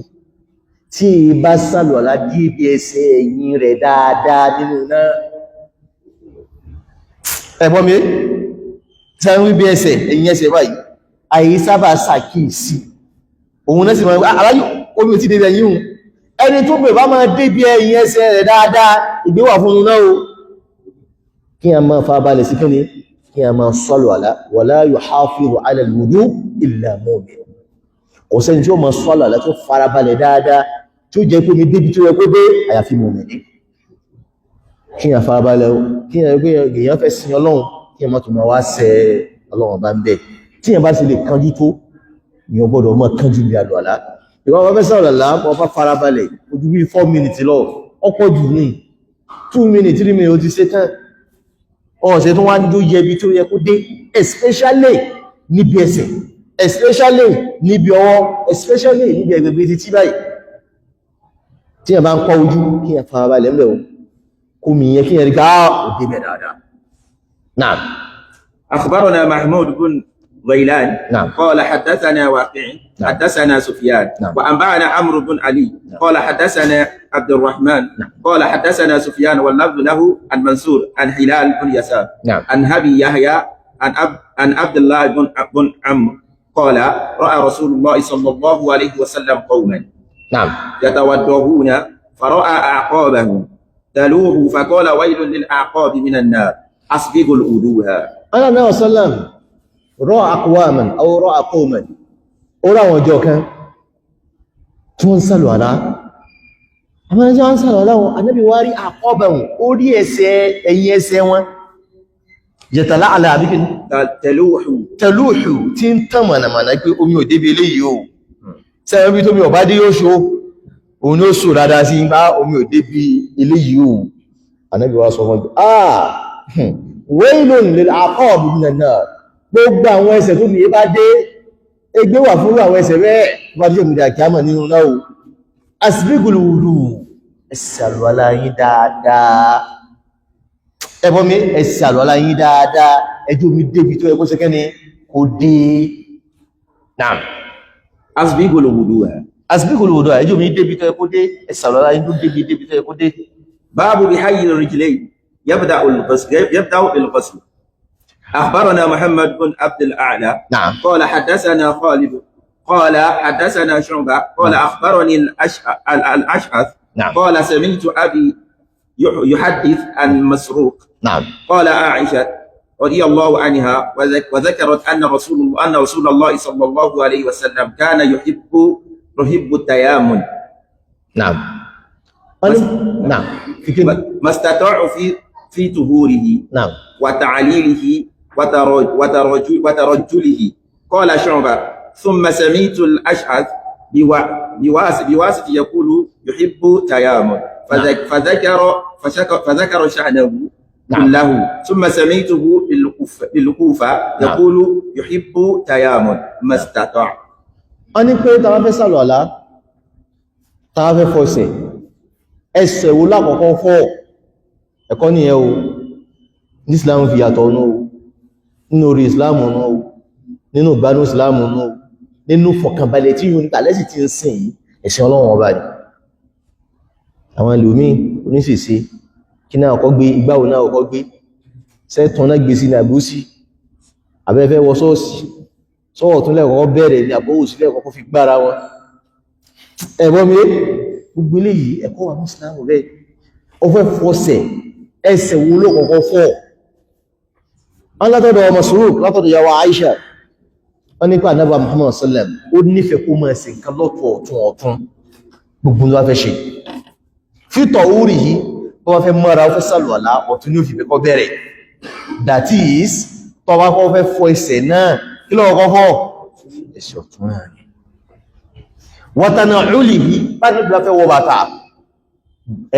tí bá sàlọ̀ láti ibi ẹsẹ̀ ẹ̀yìn rẹ̀ dáadáa nínú náà ẹ̀bọ́n mi tẹ́ wí bí ẹsẹ̀ ẹ̀yìn ẹsẹ̀ báyìí àyí sábà sàkíyèsí òun náà sì máa aláyò omi ò ti dé ẹ̀yìn hùn ẹni tó bẹ̀ bá máa dé bí ẹ̀yìn ẹsẹ̀ rẹ̀ dáadáa ìgbéwà fún un náà o kí a máa farabalẹ̀ sí kíni kí a máa sọ́lọ̀ àlá wala yuhafizu ala al-wudu illa mu'min kò sẹ́ni tí ó máa sọ́lọ̀ àlá tó farabalẹ̀ dáadáa tí ó jẹ́ pé mi débi tó yẹ kó dé àyàfi mu'min kí a farabalẹ̀ kí a gbé èèyàn fẹ́ sin Ọlọ́run kí ẹ má tún máa wá sẹ Ọlọ́run bá ń bẹ̀ tí ẹ bá sì lè kánjú tó ní o gbọ́dọ̀ mọ́ kánjú bí àlùwàlá ìwọ́n wọ́n fẹ́ sọ̀rọ̀ lá wọ́n bá farabalẹ̀ ojú bí 4 minutes lọ ọ̀pọ̀ jù ní 2 minutes 3 minutes ó ti ṣe tán ọ̀sẹ̀ tó wá ń jó yẹ bí tó yẹ kó dé especially níbi ẹsẹ̀ especially níbi ọwọ́ especially níbi ẹgbẹ̀gbẹ̀ títí báyìí tí ẹ bá ń pọ̀ ojú kí ẹ farabalẹ̀ ńbẹ̀ kó mi yẹ kí ẹ rí ká òdé bẹ̀ dáadáa. نعم. أخبرنا محمود بن غيلان نعم. قال حدثنا واقع نعم. حدثنا سفيان نعم. وأنبأنا عمرو بن علي نعم. قال حدثنا عبد الرحمن نعم. قال حدثنا سفيان واللفظ له عن منصور عن هلال بن يسار نعم. عن أبي يحيى عن عبد الله بن عمرو قال رأى رسول الله صلى الله عليه وسلم قوما نعم. يتودعون فرأى أعقابهم تلوه فقال ويل للأعقاب من النار أسبغ الوضوء. أنا النبي صلى الله عليه وسلم رأى أقواما أو رأى قوما أرى وجوكا تنسلوا على أما تنسلوا على النبي واري أعقابهم أولي يسيوان يتلعلى بكن تلوح تنتمنا ما نكوي أمي ودبي ليو سيبي تومي وبادي يوشو ونوسو راداسي أمي ودبي ليو النبي واري wailun lil aqab minan nar gbogbo àwọn ẹsẹ̀ tó ní bá dé ẹgbẹ́ wà fún àwọn ẹsẹ̀ bẹ́ẹ̀ bá jẹ́ òmìnira kíámà nínú náà asbigul wudu ẹsàlọ́lá yín dáadáa ẹbọ́ mi ẹsàlọ́lá yín dáadáa ẹjọ́ mi débi tó ẹkọ́ sẹ́kẹ́ ni kò dé náà asbigul wudu ẹjọ́ mi débi tó ẹkọ́ dé ẹsàlọ́lá yín tó débi tó ẹkọ́ dé. báàbù bí hayyi rijlayn يبدأ بالغسل. أخبرنا محمد بن عبد الأعلى نعم. قال حدثنا خالد قال حدثنا شعبة قال نعم. أخبرني الأشعث نعم. قال سمعت أبي يحدث عن مسروق نعم. قال عائشة رضي الله عنها وذكرت أن رسول الله صلى الله عليه وسلم كان يحب التيامن. نعم. نعم. ما استطاع في طهوره نعم. وتعليله وترجله. قال شعبة ثم سمعت الأشعث بواسط يقول يحب تيامن فذكر شأنه كله. ثم سمعته بالكوفة يقول يحب تيامن ما استطاع. أنا كنت أعرف سألولا تعرف فوسي ẹsẹ̀ wo lákọ̀ọ́kọ́ fọ́ ẹ̀kọ́ nìyẹn o ní Islam fi yàtọ̀ nù nínú orí Islam nù nínú ìgbádùn Islam nù nínú fọkànbalẹ̀ tí yóò nípa lẹ́sì tí ń sìn yìí ẹ̀sìn Ọlọ́run ọba ni àwọn ẹlòmíì oníṣẹ̀ṣe kí náà ọkọ̀ gbé ìgbàwò náà ọkọ̀ gbé sẹ́tàn náà gbé sí ní àbúsí abẹ́fẹ́ wọ sọ́ọ̀sì sọ́wọ́ tún lẹ́kọ̀ọ́ bẹ̀rẹ̀ ní àbówò sí lẹ́kọ̀ọ́ fi gbára wọn ẹ̀bọ́n mi gbogbo eléyìí ẹ̀kọ́ wà mùsùlùmí rẹ̀ ó fẹ́ fọ́sẹ̀ ẹsẹ̀ wo ló kọ́kọ́ fọ́ wọn látọ̀dọ̀ ọmọ sùúrù látọ̀dọ̀ yàwó Aisha wọn nípa Ànábì Muhammad sallam ó nífẹ̀ẹ́ kó máa ṣe nǹkan lọ́tọ̀ ọ̀tún gbogbo ló wá fẹ́ ṣe fítọ̀ orí yìí tó wá fẹ́ mọ́ra ó fẹ́ sàlùwàlá ọ̀tún ní òfin kọ́ bẹ̀rẹ̀ that is tó wá kọ́ fẹ́ fọ ẹsẹ̀ náà kí ló kọ́ fọ́ ẹsẹ̀ ọ̀tún náà ni wọ́tánà ọ̀lì yìí bá nígbà fẹ́ wọ bàtà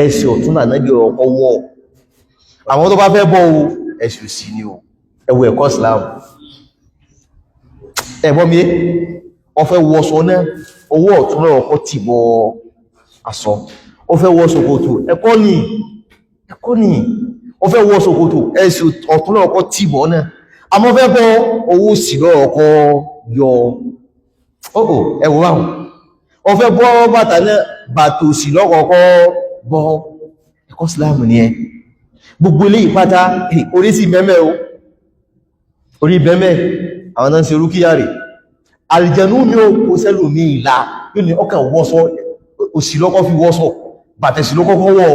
ẹsẹ̀ ọ̀tún náà náà bí ọkọ̀ wọ́ àwọn tó bá fẹ́ bọ́ o ẹsẹ̀ òsì ni o ẹwọ ẹ̀kọ́ Islam ẹ̀bọ́n mi ó fẹ́ wọṣọ náà owó ọ̀tún náà ọkọ̀ tì bọ́ aṣọ ó fẹ́ wọ ṣòkòtò ẹ̀kọ́ ni ó fẹ́ wọ ṣòkòtò ẹsẹ̀ ọ̀tún náà ọkọ̀ tì bọ́ náà àmọ́ fẹ́ bọ́ owó sì lọ́rọ̀ ọkọ̀ yọ ọ̀ọ̀ ẹ̀wọ̀ ráhùn ó fẹ́ bọ́ bàtà náà bàtò sì lọ́rọ̀ ọkọ̀ bọ́ ẹ̀kọ́ Islam ni ẹ gbogbo ilé ìpátá orí sí mẹ́mẹ́ o orí bẹ́mẹ́ àwọn náà ń ṣe rúkíyà rẹ̀ àlìjẹ̀nú ní ó kó sẹ́lò ní ìlà yóò ní ọkà wọ́sọ́ òsì lọ́kọ́ fi wọ́sọ́ bàtẹ̀sì lọ́kọ́ wọ́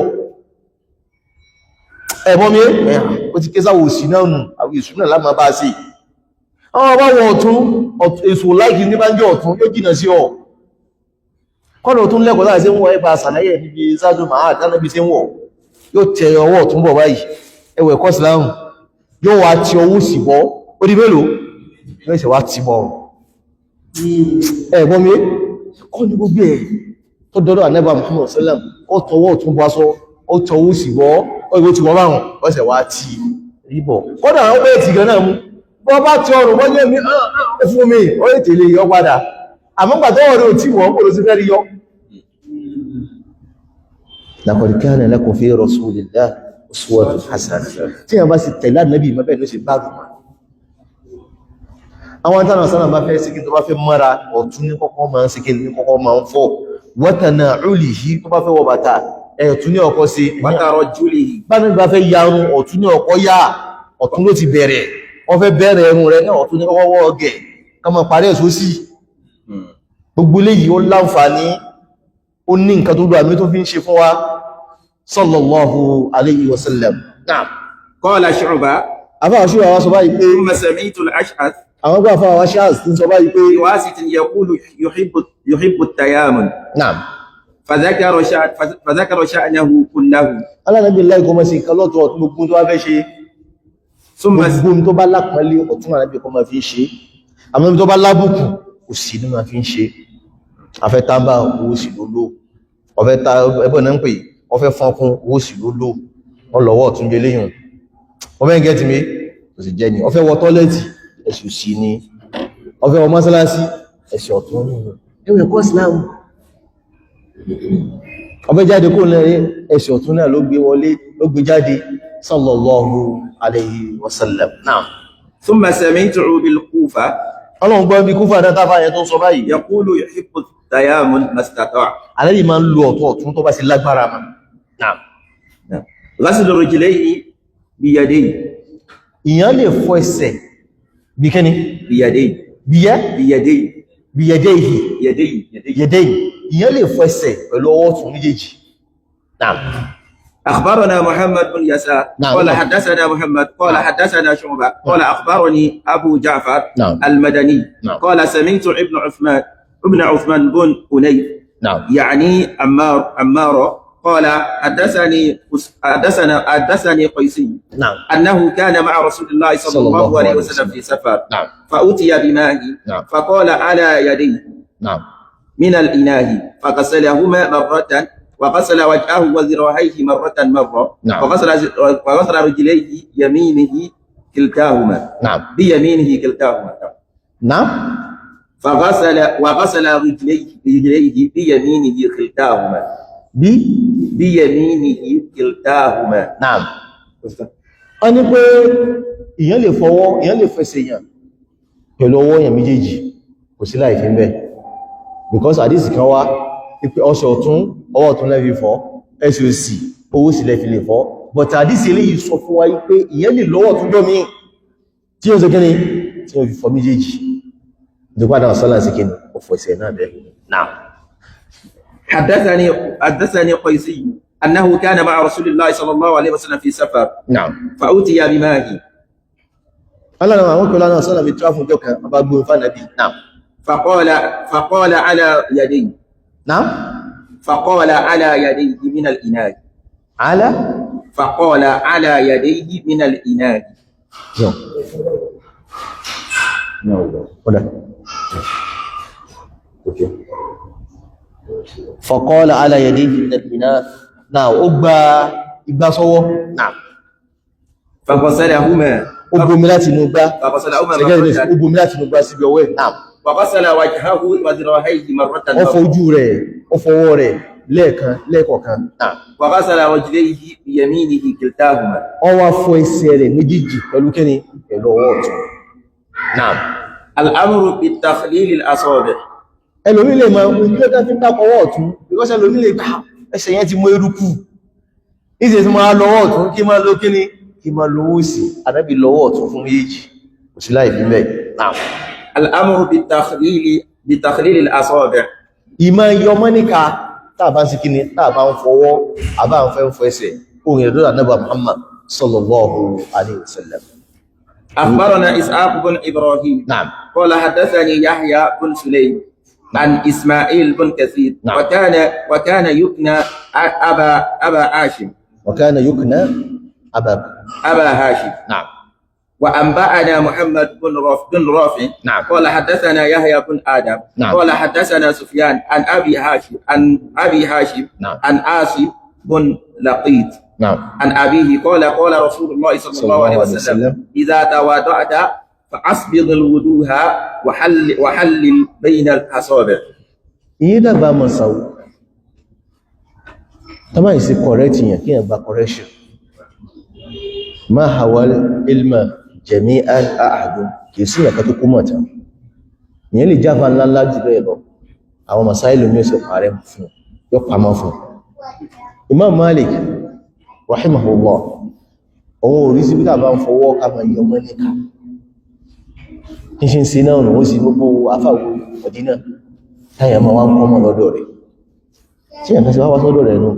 ẹ̀bọ́n mi ó ti késáwò òsì náà nù àwọn èsù náà lámà bá sí àwọn ọba wọ ọ̀tún èsù láìkì ní bá ń jẹ́ ọ̀tún yóò jìnà sí ọ kọ́nà ọ̀tún lẹ́kọ̀ọ́ láti ṣe ń wọ ẹgbà sàlàyé níbi sáájú màá tánàbí ṣe ń wọ̀ yóò tẹ ọwọ́ ọ̀tún bọ̀ báyìí ẹwọ ẹ̀kọ́ síláhùn yóò wá ti ọwọ́ sí bọ́ ó di mélòó yóò ṣe wá ti bọ̀ ẹ̀gbọ́n mi kọ́ ní gbogbo ẹ̀ tó dọ́dọ̀ Ànábì Muhammad sallam ó tọwọ́ ọ̀tún bọ́ aṣọ ó tọwọ́ sí bọ́ ó ìwé ti wọ́n báwọn ó ṣe wá ti ríbọ̀ kọ́dà àwọn bẹ́ẹ̀ ti gan náà mú bọ́ bá ti ọrùn wọ́n yẹ́ mi fún mi ó lè tèlé yọ padà àmọ́ gbà tọ́wọ́ rẹ̀ ò tí wọ́n kò ló ti fẹ́ rí yọ laqad kana lakum fi rasulillahi uswatun hasanah tí a bá sì tẹ̀lé Ànábì mọ́ bẹ́ẹ̀ ló ṣe bá rùn àwọn tánà sánà bá fẹ́ síkí tó bá fẹ́ mọ́ra ọ̀tún ní kọ́kọ́ máa ń síkí ní kọ́kọ́ máa ń fọ́ wọ́tànà rúlì yìí tó bá fẹ́ wọ bàtà ẹ̀tún ní ọkọ́ sí wátàrọ̀ júlì bá ní bá fẹ́ yarun ọ̀tún ní ọkọ́ yá ọ̀tún ló ti bẹ̀rẹ̀ wọ́n fẹ́ bẹ̀rẹ̀ ẹrun rẹ̀ náà ọ̀tún ní kọ́kọ́ wọ́ ọgẹ̀ kọmọ parí ẹ̀sọ́ sí gbogbo eléyìí ó láǹfààní ó ní nǹkan tó lọ àmì tó fi ń ṣe fún wa sallallahu alayhi wa sallam naam qala Shu'ba àfáà Shu'ba wá sọ báyìí pé sami'tu al-Ash'ath àwọn gbà fún àwọn Ash'ath tí ń sọ báyìí pé wasitin yaqulu yuhibbu at-tayammum naam fadhakara sha'nahu kullahu alánàbí láì kọ́ mọ́ sí kalọ́tọ̀ ọ̀tún gbogbo tó wá fẹ́ ṣe gbogbo tó bá lápàálé ọ̀tún ànábì kọ́ máa fi ṣe àmọ́ tó bá lábùkù òsì ní máa fi ń ṣe afẹ́ tábà owó sì ló lò ọfẹ́ ta ẹbọ̀ náà ń pè ọfẹ́ fọ́nkún owó sì ló lò ọlọ́wọ́ ọ̀tún jẹ léyìn ọfẹ́ ń gẹ́tì mi kò sì jẹ́ ni ọfẹ́ wọ tọ́lẹ̀tì ẹ̀sì òsì ni ọfẹ́ wọ mọ́sálásí ẹ̀sì ọ̀tún nínú ẹwẹ̀ kọ́ sílámù ọfẹ́ jáde kó lẹ́rin ẹ̀sì ọ̀tún náà ló gbé wọlé ló gbé jáde sallallahu alayhi wa sallam naam thumma sami'tuhu bil Kufa ọlọ́run gbọ́ bí Kúfà dáta fáyẹ tó sọ báyìí yaqulu yuhibbu at-tayammum mastata'a alẹ́bí máa ń lo ọ̀tún ọ̀tún tó bá sí lágbára ma naam ghaslu rijlayhi biyadayhi ìyàn lè fọ ẹsẹ̀ bí kẹ́ni biyadayhi biyadayhi yadayhi ìyàn lè fọ ẹsẹ̀ pẹ̀lú ọwọ́ ọ̀tún méjèèjì naam أخبرنا محمد بن يسار قال حدثنا محمد قال حدثنا شعبة قال أخبرني أبو جعفر المدني قال سمعت ابن عثمان بن أنيف يعني عمار قال حدثني قيسي أنه كان مع رسول الله صلى الله عليه وسلم في سفر فأتي بماء فقال على يديه من الإناء فغسلهما مرة وغسل وجهه وذراعيه مرة وغسل رجليه يمينه كلتاهما بيمينه كلتاهما وغسل رجليه بيمينه كلتاهما بيمينه كلتاهما. Naam. Ó ní pé ìyẹn lè fọwọ́, ìyẹn lè fẹsẹ̀ yàn pẹ̀lú ọwọ́ yẹn méjèèjì, kò sí láì fi ń bẹ̀. Because àdísì kan wá, pé ọṣẹ ọ̀tún, ọwọ́ ọ̀tún lẹ́fi fọ́, ẹsẹ̀ òsì, owó sì lẹ́fi lè fọ́. But àdísì eléyìí sọ fún wa pé ìyẹn lè lọ́wọ́ ọ̀tún jọ mí, tí ó ṣe kíni, tí ó fi fọ́ méjèèjì. Ìjọba sọ́lá sí kíni, ó fọ́ ẹsẹ̀ náà bẹ̀. Naam. حدثني قيسي أنه كان مع رسول الله صلى الله عليه وسلم في سفر. Naam. فأوتي بماء. Allah na àwọn kọlá náà sọ́nà bí tráfún jọ kan, ọba gbóhùn fún Ànábì. Naam. فقال على يديه. Naam. فقال على يديه من الإناء. فقال على يديه من الإناء. No. Okay. فقال على يديه من الإناء. Now, ó gba igbá sọ́wọ́. Naam. فغسلهما. Ó bomi láti inú igbá. فغسلهما مرتين. Ó bomi láti inú igbá síbi ọwọ́ ẹ̀. Naam. وغسل وجهه وذراعيه مرة. Ó fọ ojú rẹ̀, ó fọwọ́ rẹ̀ lẹ́ẹ̀kọ̀ọ̀kan. Naam. وغسل رجليه بيمينه كلتاهما. Ó wá fọ ẹsẹ̀ rẹ̀ méjèèjì pẹ̀lú kíni? Pẹ̀lú ọwọ́ ọ̀tún. Naam. الأمر بالتخليل الأصابع. Ẹlòmí lè máa ń gbé dájú dákọwọ́ ọ̀tún, because ẹlòmí lè gbá ẹsẹ̀ yẹn ti mọ́ eruku. Ìsẹ̀ tí máa lọ́wọ́ ọ̀tún kí máa lọ kíni, kí máa lọ́wọ́ sí, Ànábì lọ́wọ́ ọ̀tún fún méjì. Kò sí láì fi bẹ́ẹ̀. Naam. الأمر بالتخليل الأصابع. Ìmọ̀ yọmọ́ níka tàbá ń sí kíni, tàbá ń fọwọ́, àbá ń fẹ́ ń fọ ẹsẹ̀. Ohun ìrẹ̀dọ́dà Ànábì Muhammad sallallahu alaihi wasallam. أخبرنا إسحاق بن إبراهيم. نعم. قال حدثني يحيى بن سليم عن إسماعيل بن كثير. نعم. وكان يكنى أبا هاشم. وكان يكنى أبا هاشم. نعم. وأنبأنا محمد بن رافع. نعم. قال حدثنا يحيى بن آدم. نعم. قال حدثنا سفيان عن أبي هاشم. نعم. عن عاصم بن لقيط. نعم. عن أبيه قال رسول الله صلى الله عليه وسلم إذا تواضعت فأسبغ الوضوء وحلل بين الأصابع. Iye dàgbà mọ̀ sáwọ́. Tọ́mà ìsí correct yẹn kí ẹ̀ bá correction. Ma hawal ilma jami'an ahadun kìí sí ẹ̀kọ́ tó kú mọ̀ta. Ìyẹn lè jáfà ńláńlá jù bẹ́ẹ̀ lọ. Àwọn masáìlú ní ọ̀sẹ̀ parẹ́ fún, yọ pàmọ́ fún. Imam Malik rahimahullah, òun orí sí bí tàbá ń fọwọ́ kàmà yọ mọ́ níka. Kí ṣe ń sí náà ó sì gbogbo afáwò Mọ̀dínà táyà máa wá ń kọ́ mọ́ lọ́dọ̀ rẹ̀. Tí ẹ̀kọ́ sí wá sọ́dọ̀ rẹ̀ nù,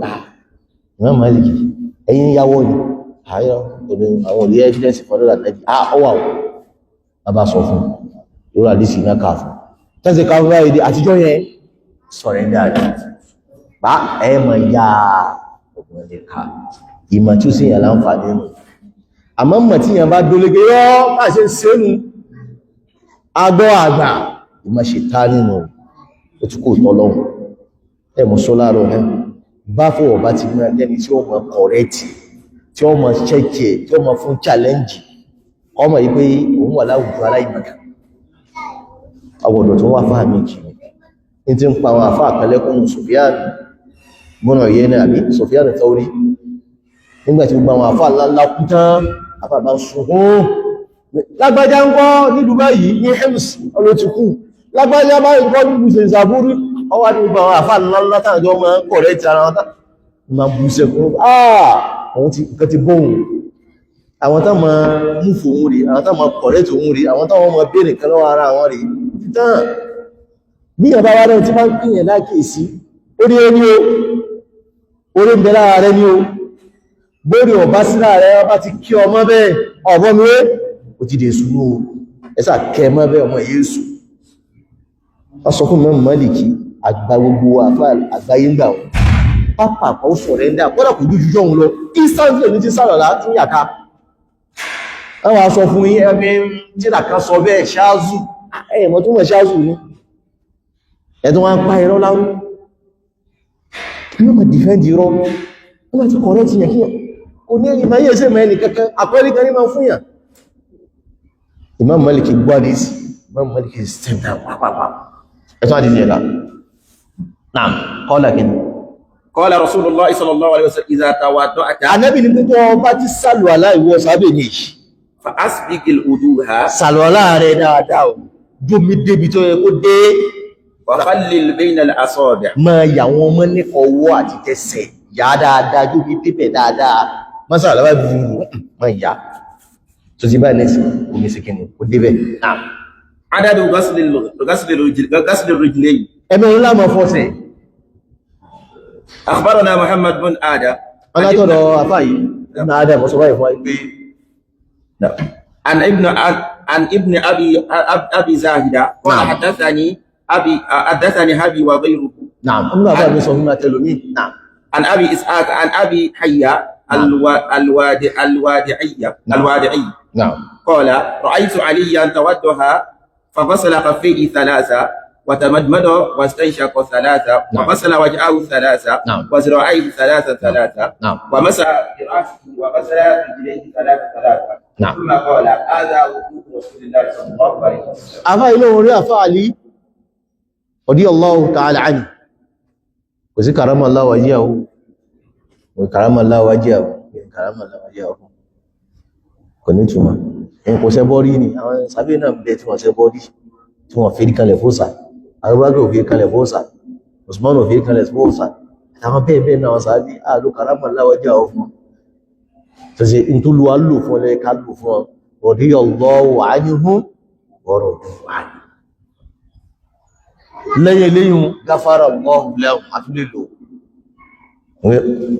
Imam Malik, ẹ̀yin yáwọ́ ni, ààyọ́ àwọn olè evidence fọ́dọ̀ àtẹ́bí, ọwà ọ̀, bàbá sọ fún, ìrọ̀ àdísì náà kà fún. Tẹ́sẹ̀ ká fún báyìí àtijọ́ yẹn, surrender rẹ̀. Bá ẹ mọ̀ yá ọgbọ̀n lè ká, ìmọ̀ tí ó sì yàn láǹfààní nù. Àmọ́ mọ̀ tí yàn bá dólégé yọ́, bá ṣe ń ṣe nù, agbọ́ àgbà, ìmọ̀ ṣe tá nínú ó tí kò tọ́lọ́run. Ẹ mọ̀ sọ láàrọ̀ ẹ, bá fọwọ́ bá ti mú ẹgbẹ́ni tí ó mọ̀ kọ̀rẹ́tì, tí ó mọ̀ ṣẹ́kẹ̀, tí ó mọ̀ fún challenge, ọmọ yìí pé òun wà láwùjọ aláìmọ̀ká. Àwọ̀dọ̀ tó wà fáà méjì ní tí ń pa àwọn àfáà kẹlẹ́kùn Sufyan bọ́nà yẹ́ náà àbí Sufyan Thawri. Nígbàtí gbogbo àwọn àfáà ńlá kú tán, àfáà bá sunkún. Lágbájá ń kọ́ ní Dubai yìí ní Hems ọlọ́tikú. Lágbájá bá ń kọ́ ní Bùsẹ̀ Ìsàbúrú. Ọwá ní gbogbo àwọn àfáà ńlá tààjọ máa ń kọ̀rẹ́ ti ara wọn tá. Ma bùsẹ̀ kún. Àwọn ti bóhùn. Àwọn tá ma mú fòun rí, àwọn tá ma kọ̀rẹ́ tòun rí, àwọn tá wọn ma bèèrè kan lọ́wọ́ ara wọn rí. Títàn. Bí ìyàbá wá rẹ̀ tí máa ń pìyàn lákèsí, orí ẹni o, orí ń bẹ lára rẹ̀ ní o, bórí ọ̀bá sílá rẹ̀ ọba ti kí ọmọ bẹ́ẹ̀ ọ̀bọ́ mi rẹ̀, ó ti dè ṣùgbọ́ o, ẹsà kẹ mọ́ bẹ́ẹ̀ ọmọ Yésù. Wọ́n sọ fún Imam Málíkì àgbà gbogbo àgbáyé ńgbà wọn, pápá kọ́ sọ̀rẹ́ndà, kọ́dà kò jújú jọ lọ, instantly ní ti sàrọ̀lá tún yàká. Àwọn aṣọ fún yí ẹgbẹ́ tí dàkan sọ bẹ́ẹ̀ ṣáázù, ẹ̀mọ́ tó mọ̀ ṣáázù ní ẹ̀dùn wọn pa ìrọ́ láwú ẹ̀mọ́ dìfẹ́ndì ìrọ́ wọ́n ti kọ̀rẹ́ ti yàn kí o ní ìmọ̀ yẹ́ sí mẹ́rin kankan àpẹẹrẹ kan ní ma fún yàn. Imam Malik gbọ́dí sí Imam Malik step down pàpàpà ẹ̀tọ́ àdìsí ẹ̀lá náà kọ́lá kí قال رسول الله صلى الله عليه وسلم إذا توضأت Ànábì ní gbogbo bá ti ṣàlùwàlá ìwọ sahabe ni فأسبق الوضوء ṣàlùwàlá rẹ̀ dáadáa o jomi débi tó yẹ kó dé وخلل بين الأصابع máa yà wọn mọ́ ní ọwọ́ àti tẹsẹ̀ yà dáadáa jomi débẹ̀ dáadáa má ṣàlùwàlá bá bí máa yà tó ti bá nẹ́sì omi sí kíni ó débẹ̀ náà عدد غسل الرجلين ẹ̀mẹ́ ńlá mọ́ fọ́sẹ̀ أخبرنا محمد بن آدم alátọ̀dọ̀ àfáyí ní adam ọ̀sọ̀ báyìí fún ẹgbẹ́ عن ابن أبي زاهدة قال نعم. حدثني أبي وغيره náà ọmọ bàbá mi sọ fún àtẹlómi náà عن أبي إسحاق عن أبي حية الوادعي náà قال رأيت عليا توضأ فغسل كفيه ثلاثة وتمدمد واستنشق ثلاثة نعم. وغسل وجهه ثلاثة نعم. وذراعيه ثلاثة نعم. ومسح برأسه وغسل رجليه ثلاثة نعم. ثم قال هذا وضوء رسول الله صلى الله عليه وسلم afá ilé orí afá alì radiyallahu ta'ala anhu kò sí karamallahu wajhahu kò ní túnmà ẹni kò sẹ́bọ́ rí ní àwọn sábẹ́ náà bẹ̀ tí wọ́n sẹ́bọ́ rí tí wọ́n fèrí kalẹ̀ fóòsà agbágbé òfèrí kalẹ̀ fóòsà Usman òfèrí kalẹ̀ fóòsà àwọn bẹ́ẹ̀ bẹ́ẹ̀ náà sábẹ́ àlò karamallahu wajhahu fún tó ṣe in tó lùwà lò fún ọlẹ́ ká lò fún radiyallahu anhu wa radu anhu lẹ́yìn lẹ́yìn gáfàrà Allahu lahu àtúlélò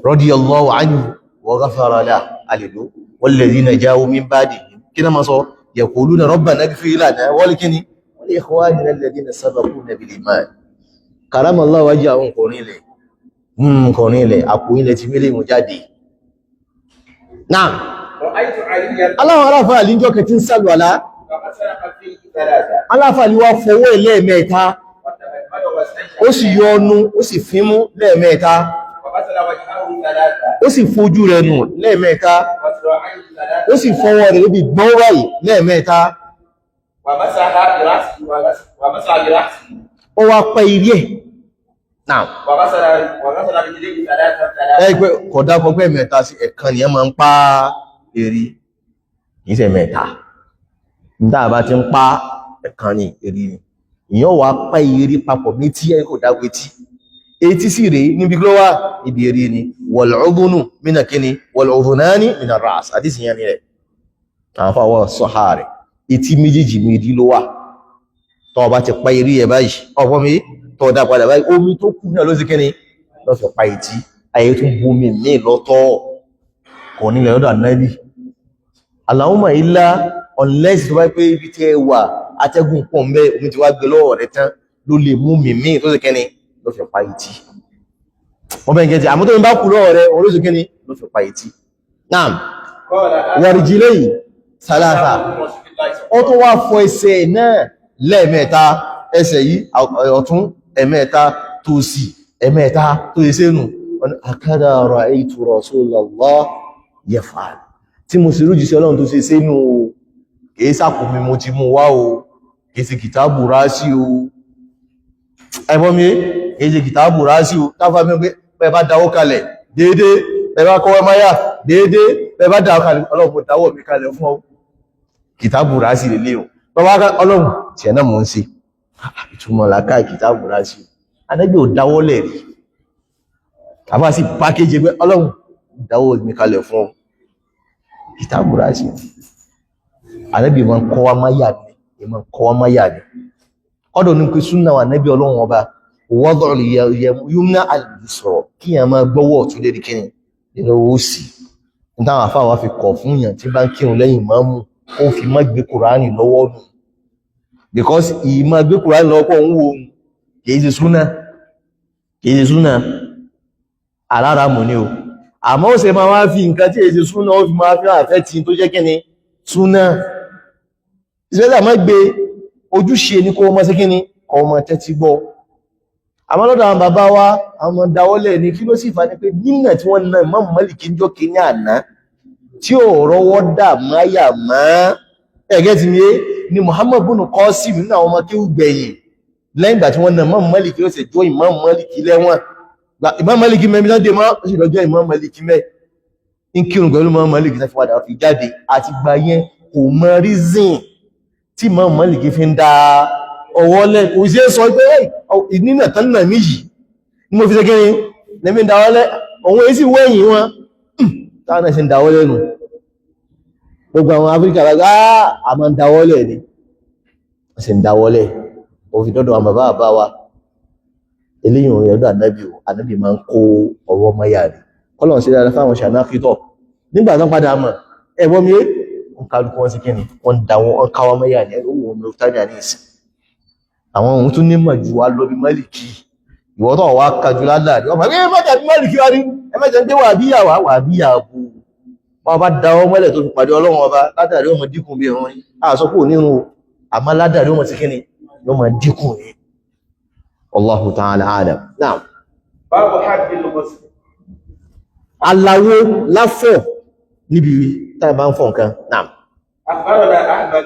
radiyallahu anhu wa ghafara lahu àlèlò walladhina ja'u min ba'dihim kí na ma sọ yaquluna rabbana ighfir lana wa li ikhwanina alladhina sabaquna bil iman karamallahu wajhahum kọrin ilẹ̀ àpò ilẹ̀ ti mílẹ̀ mú jáde náà aláwọ̀ aláfà àlíjọ́ kẹtí ń sàlùwàlá aláfà àlíwá fọwọ́ ilẹ̀ mẹ́ta ó sì yọ ọnú ó sì fímú lẹ́ẹ̀mẹ́ta ó sì fojú rẹ̀ nù lẹ́ẹ̀mẹ́ta ó sì fọwọ́ rẹ̀ níbi gbọ́n wáyìí lẹ́ẹ̀mẹ́ta ó wá pẹ́ irí ẹ̀ náà ẹgbẹ́ kọ̀dá fọgbẹ́ mẹ́ta sí ẹ̀kan ni ẹ máa ń pa èrí ìṣẹ́ mẹ́ta nígbà bá ti ń pa ẹ̀kan ní èrí ni ìyàn wà pẹ́ èrí papọ̀ ní tí ẹ kò dágbé tí etí sì rèé níbi glówà ibi èrí ni wal-udhunu mina kíni wal-udhunani mina ar-ra's àti ìsìnyàn ni rẹ̀ àwọn fàwọ́ sọ́há rẹ̀ etí méjèèjì méjì ló wà tọ́ bá ti pa èrí ẹ̀ báyìí ọ̀pọ̀ mi tọ́ dá padà báyìí omi tó kú náà ló sì kíni lọ́ fi pa etí ayé tún bomi ní lọ́tọ̀ kò nílẹ̀ lọ́dọ̀ Ànábì Allahumma illa unless tó bá pé ibi tí ẹ wà atẹ́gùn pọ̀ ń bẹ omi ti wá gbé lọ́wọ́ rẹ̀ tán ló lè mú mímí tó sì kíni ló fi pa etí wọ́n bẹ́ẹ̀ gẹ́gẹ́ àmọ́ tó ń bá kú lọ́wọ́ rẹ̀ orí sì kíni ló fi pa etí naam wa rijlayhi salasa ó tó wá fọ ẹsẹ̀ náà lẹ́ẹ̀mẹ́ta ẹsẹ̀ yìí ọ̀tún ẹ̀mẹ́ta tòsì ẹ̀mẹ́ta tó yẹ sẹ́nu akada ra'aytu Rasulullah yaf'al tí mo sì rújì sí Ọlọ́run tó ṣe sẹ́nu kìí sàkùnmí mo ti mú wá o kìí sí kìtàbù rásí o ẹgbọ́n mi kìí sí kìtàbù rásí o táfà mi pé bẹ́ẹ̀ bá dáwọ́ kalẹ̀ déédé bẹ́ẹ̀ bá kọwọ́ máyà déédé bẹ́ẹ̀ bá dáwọ́ kalẹ̀ Ọlọ́run mo dáwọ́ mi kalẹ̀ fún ọ kìtàbù rásí lè lé o Ọlọ́run tí ẹ̀ náà mọ́ ń ṣe ìtumọ̀ làkà kìtàbù rásí Ànábì ò dáwọ́ lẹ̀ rí àbá sí pákéjì pé Ọlọ́run dáwọ́ mi kalẹ̀ fún ọ kìtàbù rásí Ànábì máa ń kọ́ wa máyà ní ọdọ̀ ní pé súnnà wà Ànábì Ọlọ́run ọba wọ́dọ̀ yumna al-yusra kí yàn máa gbọ́wọ́ ọ̀tún lérí kíni nínú owó sí nítawọn àfáà wá fi kọ̀ fún yàn tí bá ń kírun lẹ́yìn máàmù ó fi má gbé Kùránì lọ́wọ́ nù because ìmá gbé Kùránì lọ́wọ́ pọ̀ ń wo kìí ṣe súnnà alára mọ̀ ní o àmọ́ ó ṣe máa wá fi nǹkan tí èsì súnnà ó fi máa fi àfẹ́ tí tó jẹ́ kíni súnnà ìsẹ́lẹ̀ má gbé ojúṣe ní kó mọ́ sí kíni kọ mọ́ tẹ́tí gbọ́ àmọ́ lọ́dọ̀ àwọn bàbá wa àwọn dáwọ́lẹ̀ ní kí ló sì fà ní pé nínà tí wọ́n náà Imam Málíkì jọ kí ní àná tí ó rọwọ́ dà máyà mọ́ ẹ̀gẹ́ ti mi ni Muhammad bin Qasim nínú àwọn ọmọ kí ó gbẹ̀yìn lẹ́yìn ìgbà tí wọ́n náà Imam Málíkì ó sì jọ Imam Málíkì lẹ́wọ̀n Imam Malik mẹ́mí lọ́dẹ̀ mọ́ sí lọ́jọ́ Imam Malik mẹ́ ń kírun pẹ̀lú Imam Malik náà fi padà fi jáde àti gbà yẹn kò mọ reason tí Imam Malik fi ń da ọwọ́ lẹ́ kò sí sọ pé ìnínà tán náà mí yìí ní mo fi ṣe kíni lẹ́mí ń da ọwọ́ lẹ́ òun èsì wẹ́yìn wọn táwọn náà ṣe ń da ọwọ́ lẹ́nu gbogbo àwọn Áfíríkà lágbá a máa ń da ọwọ́ lẹ́ ni wọ́n sì ń da ọwọ́ lẹ́ òfin dọ́dọ̀ àwọn bàbá àbá wa eléyìn òun ẹ̀dọ́ ànábì máa ń kó ọwọ́ mọ́yà rẹ̀ kọ́lọ̀n sí dáadáa fáwọn ṣànáfítọ̀ nígbà tán padà mọ̀ ẹ̀wọ́n mi ń kálukú wọn sí kíni wọ́n da wọn káwọ́ mọ́yà ní ẹ̀rọ òun ló tájà ní ìsìn àwọn ohun tún nímọ̀ ju wa lọ bí Málìkì ìwọ́ tó wá kájú ládàrí ọmọ ẹgbẹ́ mẹ́ta bí Málìkì wá rí ẹmẹ́ta ń gbé wà bíyà wà bíyà bú wọn bá da ọmọ mọ́lẹ̀ tó fi pàdé Ọlọ́run ọba ládàrí ọmọ dínkù bí ẹ̀rọ ní àsọpọ̀ onírun àmọ́ ládàrí ọmọ sí kíni yọmọ dínkù ní Allahu ta'ala alam. Naam. Báwo hajj al-Muslim. Aláwo láfọ̀ níbi táì bá ń fọ̀ nǹkan. Naam. Akhbarana Ahmad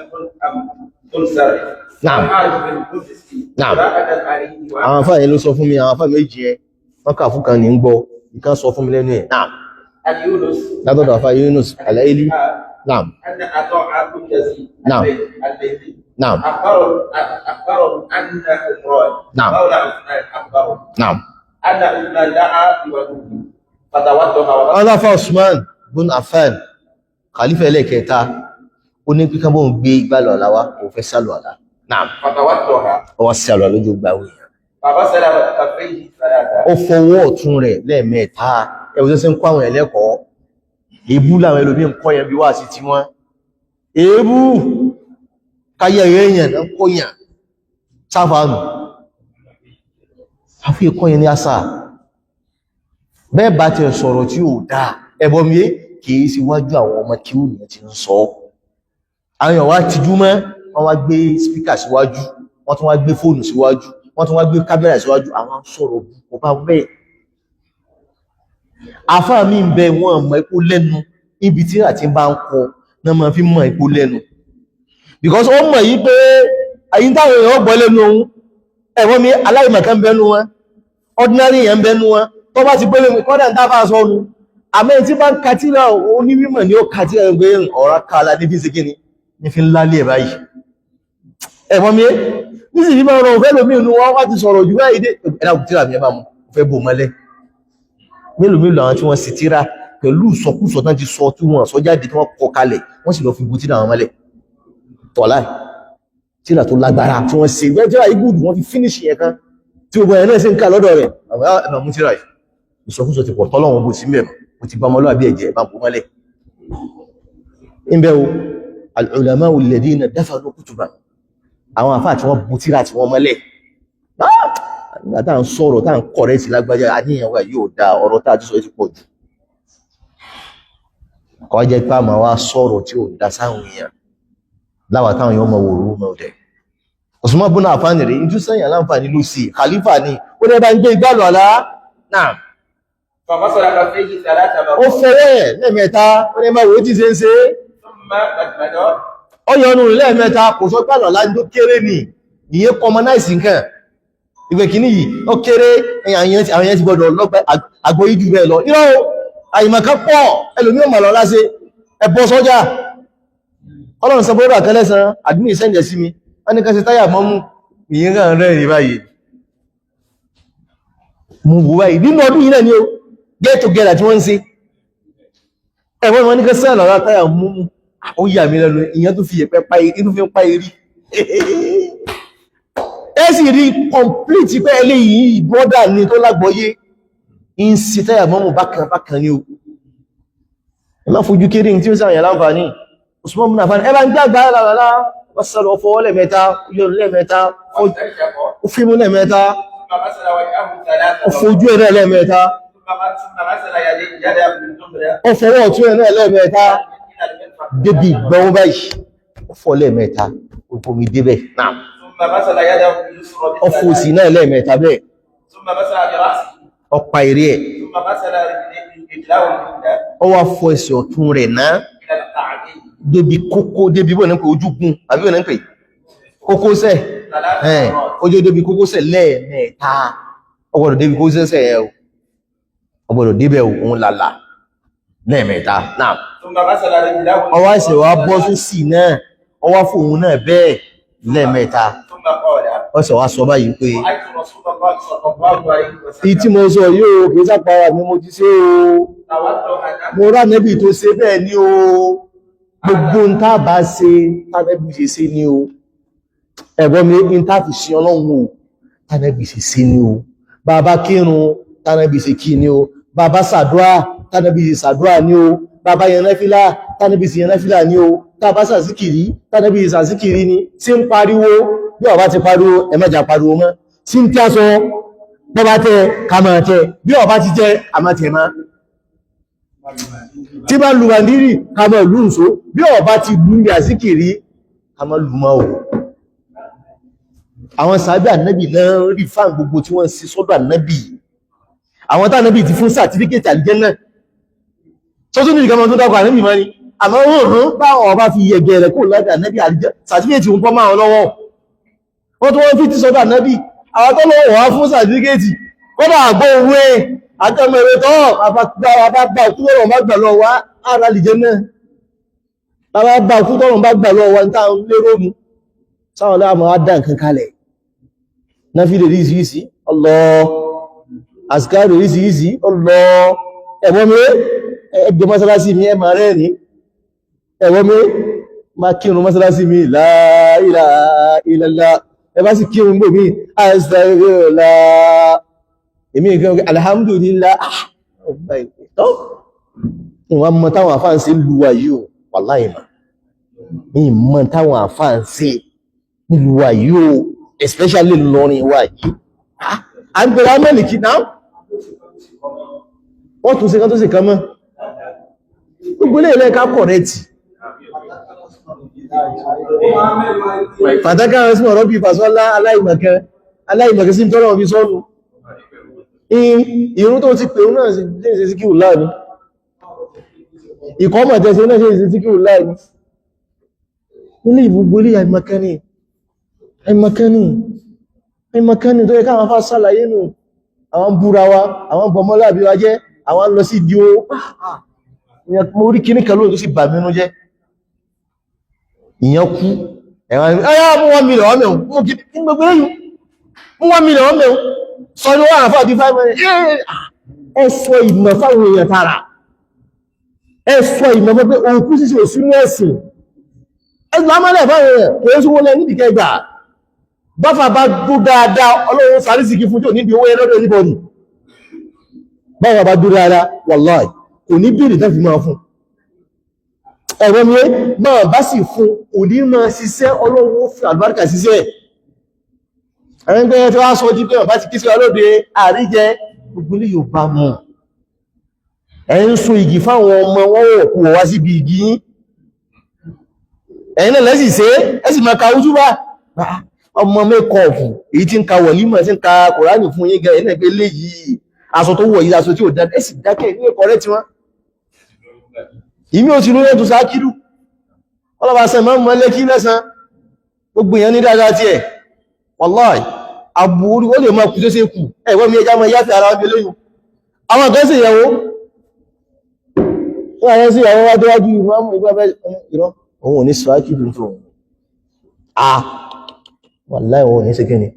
bin Sari. Naam. Naam. Àwọn afá yẹn ló sọ fún mi, àwọn afá méjì ẹ, wọ́n kà fún kan ní ń gbọ́, ìkan sọ fún mi lẹ́nu ẹ̀. Naam. Látọ̀dọ̀ afá Yunus Al-Aili. Naam. Naam. نعم أخبرهم أن عمران نعم مولى عثمان أخبرهم نعم أن عثمان دعا بوضوء فتوضأ هذا عثمان بن عفان خليفة ẹlẹ́kẹta ó ní pé kán bóun gbé igbá lọ láwá kò fẹ́ sálọ àlá náà فتوضأ ó wá sálọ lójú gbàwé فغسل كفيه ثلاثة ó fọwọ́ ọ̀tún rẹ̀ lẹ́ẹ̀mẹ́ta ẹ̀wọ̀n tó ṣe ń kọ́ àwọn ẹlẹ́kọ̀ọ́ èébú làwọn ẹlòmí ń kọ́ yẹn bí wá sí ti wọ́n èébú káyẹ̀ èèyàn náà kóyàn sáfàánù àfi ìkọ́yìn ní àṣà bẹ́ẹ̀ bá ti sọ̀rọ̀ tí ó dáa ẹbọmí kìí síwájú àwọn ọmọ kí ó nìyàn ti ń sọ àwọn èèyàn wá ti jú mọ́ wọ́n wá gbé spíkà síwájú wọ́n tún wá gbé fóònù síwájú wọ́n tún wá gbé kámẹ́rà síwájú àwọn sọ̀rọ̀ kò bá bẹ́ẹ̀ àfáà mi ń bẹ wọn mọ̀ ipò lẹ́nu ibi tí àti bá ń kọ náà máa fi mọ̀ ipò lẹ́nu because ó mọ̀ yí pé àyíntàwọn èèyàn gbọ́ lẹ́nu ohun ẹ̀wọ́n mi aláìmọ̀kan bẹnu wọn ordinary èèyàn bẹnu wọn tó bá ti gbélé kọ́dà ń dáfà sọ́nu àmẹ́ tí bá ń kàtíra onímọ̀ ni ó kàtíra ẹgbẹ́ ọ̀rá kààlà ní fi ṣe kíni ní fi lálé ẹ̀ báyìí ẹ̀wọ́n mi ní sì fi máa rọrùn fẹ́ lómi inú wọn wá ti sọ̀rọ̀ jù báyìí dé ẹ̀dá kùtíra mi ẹ bá mú fẹ́ bò mọ́lẹ̀ mélòó mélòó àwọn tí wọ́n sì tíra pẹ̀lú ìsọkúsọ tán ti sọ tí wọ́n sọ jáde tí wọ́n kọ kalẹ̀ wọ́n sì lọ fi gùtí àwọn mọ́lẹ̀ tọ́láì tíra tó lágbára tí wọ́n ṣe gbẹ́ tíra igúdù wọ́n fi finish yẹn kan tí ó bọ̀yẹ̀ náà sí ń ká lọ́dọ̀ rẹ̀ àwọn mú tíra yìí ìsọkúsọ ti pọ̀ tọ́lọ́wọ́n bó sí mẹ́mọ̀ ó ti bá ọmọlúwàbí ẹ̀jẹ̀ bá bó mọ́lẹ̀ ìbẹ̀ o al-ulama alladhina dafanu kutuba àwọn àfáà tí wọ́n bú tíra tí wọ́n mọ́lẹ̀ tá ń sọ̀rọ̀ tá ń kọ̀rẹ́ sí lágbájá àníyàn wa yóò da ọ̀rọ̀ tá ti sọ ti pọ̀ jù kọ́ jẹ́ pé àmà wa sọ̀rọ̀ tí ó da sáwọn èèyàn láwà táwọn èèyàn mọ̀ wòrú mọ̀ ọ̀dẹ̀ Usman ibn Affan rẹ̀ ìjú sẹ́yìn aláǹfààní ló sí khalifa ni ó dẹ́ bá ń gbé ìgbàlọ̀ àlá náà ó fẹ́rẹ́ lẹ́ẹ̀mẹ́ta ó dẹ́ máa wò ó ti ṣe ń ṣe ó yọnu lẹ́ẹ̀mẹ́ta kò sọ gbàlọ̀ àlá tó kéré ni ìyẹn commonize nǹkan ìwé kìíní yìí ó kéré àwọn èèyàn ti gbọdọ̀ lọ́gbẹ́ àgbò ìjù bẹ́ẹ̀ lọ irọ́ àìmọ̀kan pọ̀ ẹlòmí ò mà lọ láṣẹ ẹ̀bọ́ sọ́jà ọlọ́run sọ bọ́rọ̀ àkẹlẹ́sàn àdínì ìsẹ́ǹjẹ̀ sí mi wọ́n ní kẹsì táyà mọ́ mú ìyẹn rán rẹ̀ rí báyìí mú wò báyìí nínú ọdún yìí náà ni ó get together tí wọ́n ń ṣe ẹ̀wọ́n wọn ní kẹsì àlọ́rá táyà mú ó yà mí lẹ́nu ìyẹn tó fi yẹ̀pẹ́ inú fi ń pa eré ẹ sì rí complete pé eléyìí brọ́dà ni tó lágbọ́yé ń ṣe táyà mọ́mù bákan ní o ẹ má fojú kéré tí ó sáwọn yà láǹfààní Usman ibn Affan ẹbá ń gbàgbà lálàlá wọ́sàlọ̀ ọfọwọ́ lẹ́mẹ́ta yọrù lẹ́mẹ́ta ó fíìmù lẹ́mẹ́ta ó fojú ẹ̀rẹ́ lẹ́mẹ́ta ó fọwọ́ ọ̀tún ẹ̀rẹ́ lẹ́mẹ́ta débi gbọ́n báyìí ó fọ́ lẹ́mẹ́ta ó fomi débẹ̀ náà ó fò sí náà lẹ́mẹ́ta bẹ́ẹ̀ ó pa eré ẹ̀ ó wá fọ ẹsẹ̀ ọ̀tún rẹ̀ náà débi kókó débi bọ́ ní pé ojúgun àbí ọ̀nà ń pè kókósẹ̀ ojú débi kókósẹ̀ lẹ́ẹ̀mẹ́ta ọgbọ̀dọ̀ débi kókósẹ̀ ẹ̀ o ọgbọ̀dọ̀ débẹ̀ òun lálà lẹ́ẹ̀mẹ́ta náà ثم غسل رجله ọwá ìṣẹ̀ wá bọ́ sí sí náà ọwá fòun náà bẹ́ẹ̀ lẹ́ẹ̀mẹ́ta ثم قال ọ̀sẹ̀ wá sọ báyìí pé رأيت رسول الله صلى الله عليه èyí tí وسلم mo sọ yóò kìí sápara mi mo ti ṣe o توضأ mo rá nẹ́bì tó ṣe bẹ́ẹ̀ ni o gbogbo ń tá bá ṣe tánẹ́bì ṣe ṣe ni o ẹ̀gbọ́n mi ń tá fi ṣe ọlọ́run o tánẹ́bì ṣe ṣe ni o bàbá kírun tánẹ́bì ṣe kí ni o bàbá ṣàdúrà tánẹ́bì ṣe ṣàdúrà ni o bàbá yẹn náfílà tánẹ́bì ṣe yẹn náfílà ni o tàbá ṣàzíkìrí tánẹ́bì ṣe ṣàzíkìrí ni sí ń pariwo bí ọba ti pariwo ẹ má jà pariwo mọ́ sí ń tí a sọ bọ́bá tẹ ká máa tẹ bí ọba ti jẹ àmọ́tẹ̀ máa tí bá lù wàndírì ká máa lù ǹso bí ọba ti lù ní àzíkìrí ká máa lù máa ò àwọn sàábí ànábì náà rí fáàn gbogbo tí wọ́n sí sọ́dọ̀ ànábì àwọn tá ànábì ti fún sàtífíkẹ́tì àlìjẹ́nnà tó tún ní ìkàmọ́ tó dákọ̀ ànábì máa ní àmọ́ òhun bá ọba fi yẹgẹ rẹ̀ kó láti ànábì àlìjẹ́ sàtífíkẹ́tì ń pọ́ máa lọ́wọ́ wọ́n tó wọ́n fi ti sọ́dọ̀ ànábì àwọn tó lọ́wọ́ wá fún sàtífíkẹ́tì kọ́dà àgbó owó àtọ́mọ̀ èrè tọ́ àbábá òkú tọ́rọ̀ bá gbà lọ wá ara àlìjẹ́nnà àbábá òkú tọ́rọ̀ bá gbà lọ wá ní táwọn lérò mú sáwọn láàmù á dá nǹkan kalẹ̀ náà fi lè rí ìsìísì Allah àsìkáàrò rí ìsìísì Allah ẹ̀wọ́n mi ẹgbẹ̀ mọ́sálásí mi ẹmà rẹ̀ ní ẹ̀wọ́n mi ma kírun mọ́sálásí mi la ilaha illallah ẹbá sì kírun gbò mí astaghfirullah èmi nǹkan alhamdulillah ìwọ̀n mọ́ táwọn àfáà ń ṣe lúwà yìí wallahi ìmọ̀ táwọn àfáà ń ṣe nílùú wa yìí o especially lọrin wa yìí a ń bẹ̀rẹ̀ amẹ́lìkì náà wọ́n tún ṣe kan tó ṣe kan mọ́ gbogbo ilé ilẹ̀ ká kọ̀rẹ́tì pàtàkì àwọn ẹ̀sùn ọ̀rọ̀ bí ìfàsọ́lá aláìmọ̀kẹ́ sí tọ́rọ̀ bí sọ́nù ìrún tó ti pè náà ṣe sí kíù láàrin ìkọ́mọ̀ tẹ́sẹ̀ náà ṣe sí kíù láàrin nílé ìgbogbo ilé àìmọ̀kánì tó yẹ káwọn afá sálàyé nù àwọn búra wa àwọn bọmọláàbí wa jẹ́ àwọn lọ sí ìdí mo rí kíní kẹlò tó sì bà mínú jẹ́ ìyẹn kú ẹ̀wọ̀n ẹ̀yà mú 1 million ọmọ ẹ̀hùn mú 1 million ọmọ ẹ̀hùn sọ ní wọ́n àfáà bí 5 million ẹ̀sọ ìmọ̀ fáwọn èèyàn tààrà ẹ̀sọ ìmọ̀ pé òkú sísè òsínú ẹ̀sìn ẹgbàmọ́lẹ̀ fáwọn èèyàn kò é súnwó lẹ́ nídìí kẹgbà báfà bá dú dáadáa ọlọ́run sàrísìkí fún tí ò níbi owó ẹlọ́dọ̀ níbọ̀dì báfà bá dú dáadáa wallahi kò ní bèèrè tán fi máa fún ẹ̀rọ mi máa bá sì fún òní máa ṣiṣẹ́ ọlọ́run ó fi àlùbáríkà ṣiṣẹ́ ẹ̀rẹ́gbẹ́ tí wá sọ jí pé ọ̀bá ti kí sí ọlọ́dẹ àríjẹ gbogbo ní yóò bá mọ̀ ẹ̀ ń so igi fáwọn ọmọ wọn ò kú wá síbi igi yín ẹ̀yin náà lẹ́sì ṣe ẹ́sì máa ka ojú bá ọmọ mẹ́kọ̀ọ̀fù èyí tí ń ka wọ̀límọ̀ tí ń ka kòránì fún yín gẹ̀ẹ́ ẹ̀nà pé léyìí aṣọ tó wọ̀ yìí aṣọ tí ò dá ẹ́sì dákẹ́ ní ẹ̀kọ́ rẹ̀ tí wọ́n ìmí ò ti ló yẹ́ tó sákírù ọlọ́bàá sẹ máa ń mọ́ lẹ́kí lẹ́sàn gbogbo èèyàn ní dáadáa tí ẹ̀ wallahi àbúrú ó lè máa kú tó ṣe kù ẹ̀wọ́n mi ẹjá mọ́ yáfẹ́ ara ọdún lẹ́yìn àwọn kan sì yẹ̀wó wọ́n sí àwọn wá déwájú ìmọ̀ ìgbàbẹ́ ìrọ́ òun ò ní sáàkìdù tó wallahi òun ò ní ṣe kíni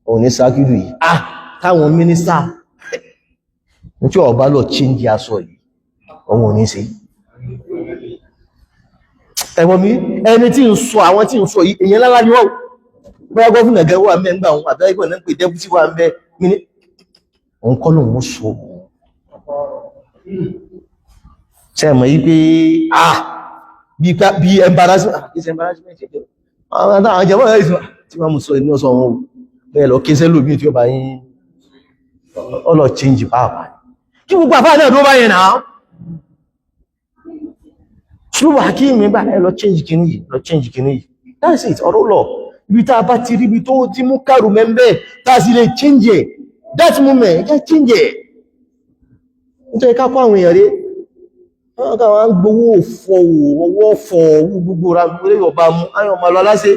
òun ní sáàkìdù yìí táwọn mínísítà ní tí ọba lọ chíńjì aṣọ yìí òun ò ní ṣe ẹ̀wọ̀n mi ẹni tí ń sọ àwọn tí ń sọ yìí èyàn lára ni wọ́n bọ́yá gọ́fúnà gẹ́gẹ́ wà mẹ́ ń gbà wọn àtàrígbọ̀n náà pè dẹ́bùtí wà ń bẹ́ mini òun kọ́ lòun ó sọ ṣẹ́mọ̀ yí pé bí embarrassment àwọn jẹ́mọ́ ẹ̀ tí wọ́n mú sọ inú ọsọ wọn bẹ́ẹ̀ lọ kéṣẹ́ lóbi tí ó bá yín ọlọ change pàápàá kí gbogbo àfáà náà tó bá yẹn náà ṣúgbà kí mi bá ẹ lọ change kìíní yìí that's it ọ̀rọ̀ lọ ibi tá a bá ti rí ibi tó ti mú kàrù mẹ́mbẹ́ tá a sì lè change it that moment ẹ change it nítorí ká kọ́ àwọn èèyàn rí wọ́n ká wọ́n gbowó ọwọ́ fọ̀ gbogbo ra gbogbo ọba mú ayọ̀ ọmọ aláṣẹ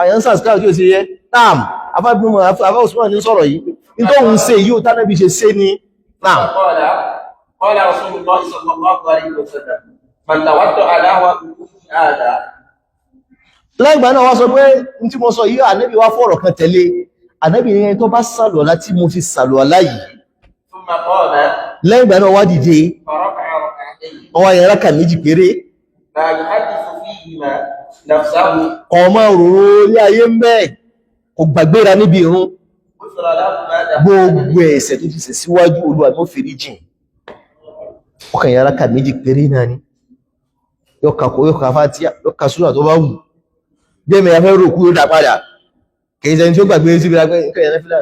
àyàn sàṣkáà tí ó ṣe yẹ tam afábímọ̀ afá Usman ní sọ̀rọ̀ yìí nítorí òun ṣe yíò tánàbí ṣe ṣe ní tam قال رسول الله صلى الله عليه وسلم من توضأ نحو هذا. lẹ́gbàá náà wá sọ pé ní tí mo sọ yìí ànábì wá fọ̀rọ̀ kan tẹ̀lé ànábì ní ẹni tó bá sàlùwàlá tí mo ti sàlùwàlá yìí ثم قام lẹ́gbàá náà wá dìde فركع ركعتين wọ́n wá yẹn rákà méjì péré لا يحدث فيهما نفسه ọmọ òróró ilé ayé ń bẹ́ẹ̀ kò gbàgbéra níbi ìrun غفر له ما تقدم gbogbo ẹ̀ṣẹ̀ tó ti ṣẹ̀ síwájú Olúwa ló fi rí jìn ọkàn yẹn rákà méjì péré náà ni yóò ka Fátíhà yóò ka súrà tó bá wù gbẹ́mẹ̀ ya fẹ́ rò kú ó dá padà kìí ṣẹni tí ó gbàgbé sí ìgbàgbé nǹkan yẹn fílà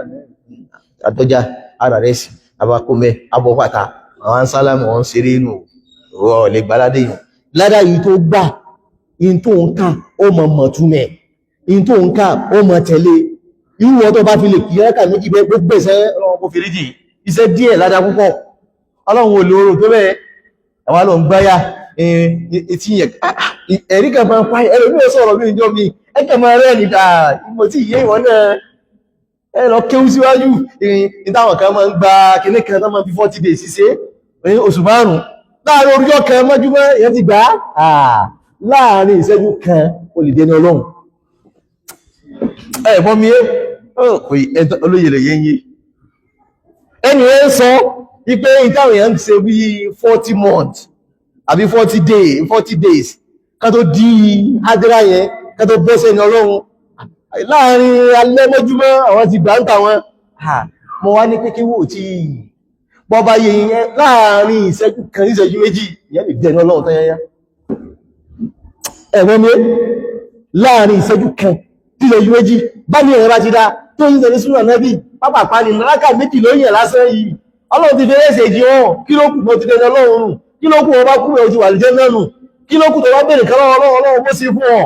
àtọ́já ara rẹ̀ sí abakómẹ́ abọ́pàtà àwọn sálámù wọn ṣeré inú ọ̀ lè gbáládé yìí ládá yìí tó gbà in tó ń ká ó mọ mọ̀túnmẹ̀ in tó ń ká ó mọ tẹ̀lé irú wọn tó bá fi lè kí ẹ́kà méjì bẹ́ gbogbo ìṣẹ́ ọlọ́run kò fèrè jì iṣẹ́ díẹ̀ ládá púpọ̀ ọlọ́run ò lè orò tó bẹ́ẹ̀ àwọn alọ́ ń gbáyà etí yẹn ẹ̀rí kan máa ń pa ẹ̀rọ ní ọ̀sọ̀rọ̀ bí ìjọ mi ẹ̀kẹ́ máa rẹ̀ ní dáa ìmọ̀ tí ìyé ìwọ̀n náà ẹ lọ kéwú síwájú ìtàwọn kan máa ń gba kíní kan tó máa fi 40 days ṣiṣẹ́ oṣù márùn-ún láàrin orúkọ kan mọ́júmọ́ ìyẹn ti gbà á láàrin ìṣẹ́jú kan ó lè dẹni ọlọ́run ẹ̀fọ́n mi olóyè lè yẹ́ yé ẹni ẹ sọ wípé ìtàwọn èèyàn ń ṣe bí 40 months àbí 40 days ká tó di hádírá yẹn ká tó bọ́ sẹ́ni ọlọ́run láàrin alẹ́ mọ́júmọ́ àwọn ti gbà ń tà wọn mo wá ní kékeré wò tí bọ́bá yẹ yẹn láàrin ìṣẹ́jú kan ní ìṣẹ́jú méjì ìyẹn lè dẹni ọlọ́run tán yẹn ẹ̀wọ́n mi láàrin ìṣẹ́jú kan ní ìṣẹ́jú méjì bá ní ẹ̀rọ bá ti dá tó ń tẹ̀lé súnà náà bí pápápá ní náírà méjì ló yẹ̀ lásán yìí ọlọ́run ti fẹ́rẹ́ ṣèjì wọn kí ló kù mo ti dẹni ọlọ́run nù kí ló kù wọn bá kú ẹ̀ ti wà lè jẹ́ náà nù kí ló kù tó wá bèèrè kan lọ́wọ́ ọlọ́run bó sí fún ọ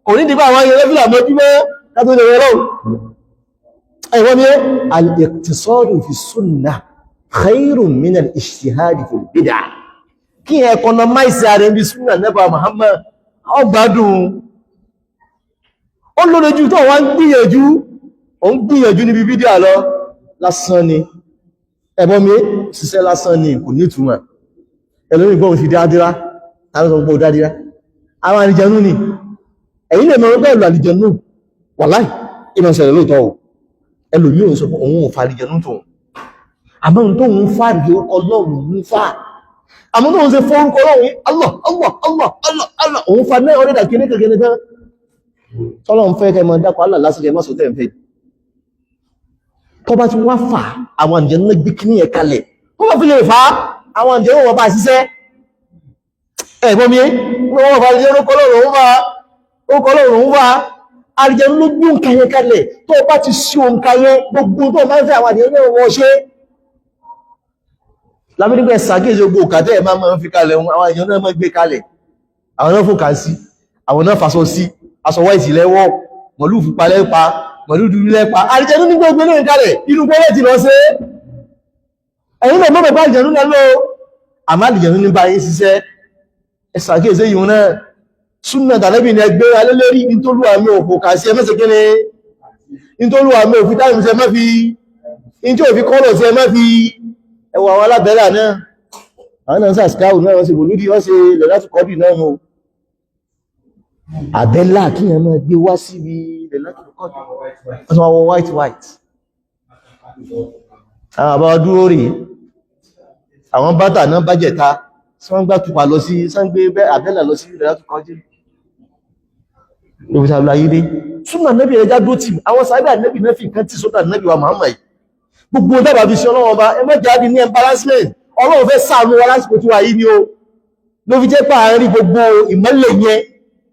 kò ní dìbò àwọn ayẹyẹ fìlà mọ́júmọ́ kátó lè rọrùn ẹ̀wọ́n mi al-iqtisadu fi sunnah khayrun min al-ijtihad fi al-bid'ah kí ẹ economize ààrẹ bí sunnah nẹ́bà Muhammad ọgbádùn ó lórí jù tó wọ́n gbìyànjú níbi bídíà lọ lásán ni ẹ̀bọ́n mi ṣiṣẹ́ lásán ni kò ní ìtumọ̀ ẹlòmí gbọ́n fi dádírá tàbí gbọ́ dádírá àwọn àlìjẹnú ni ẹ̀yìn lè mọ̀ pẹ̀lú àlìjẹnú wàláì ìmọ̀ ṣẹlẹ̀ lóòtọ́ ẹlòmí ò sọ pé òun ò fa àlìjẹnú tó àmọ́ tó ń fa àlìjẹnú ọlọ́run ń fa àmọ́ tó ń ṣe fọ́rúkọ ọlọ́run Allah Allah Allah Allah Allah òun fa náà ọ̀rẹ́dà kìnnìkan tọ́lọ́run fẹ́ kẹ́ mọ́ dákọ̀ Allah lásìkẹ́ mọ́sọ̀ tẹ́ ń fẹ́ tó bá ti wá fà àwọn àlìjẹnú náà gbé kíní ẹ̀ kalẹ̀ tó bá fi lè fà àwọn àlìjẹnú wọn bá ṣiṣẹ́ ẹ̀gbọ́n mi wọ́n bá àlìjẹnú kọlọ́run wá àlìjẹnú ló gbé nǹkan yẹn kalẹ̀ tó bá ti sí nǹkan yẹn gbogbo tó máa ń fẹ́ àwọn àlìjẹnú wọn ṣe lábínígbẹ̀ sàkéjì gbogbo òkàtẹ́ ẹ̀ máa ń fi kalẹ̀ àwọn àlìjẹnú náà máa gbé kalẹ̀ àwọn náà fòkà sí àwọn náà fasọ sí aṣọ wáìtì lẹ́wọ́ mọ̀lú fipá lẹ́pa mọ̀lú dúdú lẹ́pa àlìjẹnú ní gbogbo náà kalẹ̀ inú gbọ́lẹ̀ ti lọ sí ẹ̀yìn náà mọ́ bàbá àlìjẹnú náà lọ àmọ́ àlìjẹnú ní bá yín ṣiṣẹ́ ẹ sàkéjì yìí náà súnnà tàbí ní ẹgbẹ́ alẹ́lẹ́rí nítólú àmì òkò kà sí ẹmẹ́sẹ̀ kí ní nítólú àmì òfin táìmù sí ẹmẹ́ fi in tí ò fi kọ́lọ̀ sí ẹmẹ́ fi ẹwà àwọn alábẹ́lá náà àwọn náà sàskáwù náà wọ́n sì bòlúdí wọ́n sì lẹ̀ láti kọ́dì náà nù àbẹ́lá kí ẹ máa gbé wá sí ibi lẹ̀ láti kọ́dì wọ́n white àwọn àbá dúró rí àwọn bátà náà bájẹ̀ta tí wọ́n gbá tupa lọ sí sáńgbé àbẹ́là lọ sí ilẹ̀ láti kọ́dì lóbi tàbí ayé súnà nẹ́bí ẹjá dó tì àwọn sàábà nẹ́bí náà fi nǹkan tí sódà nẹ́bí wa Muhammad gbogbo dábàá fi ṣe ọlọ́wọ́ ọba ẹ mẹ́jà di ní embarrassment ọlọ́run fẹ́ ṣàánú wa lásìkò tí wà yìí ni ó ló fi jẹ́ pé àárín gbogbo ìmọ́lẹ̀ yẹn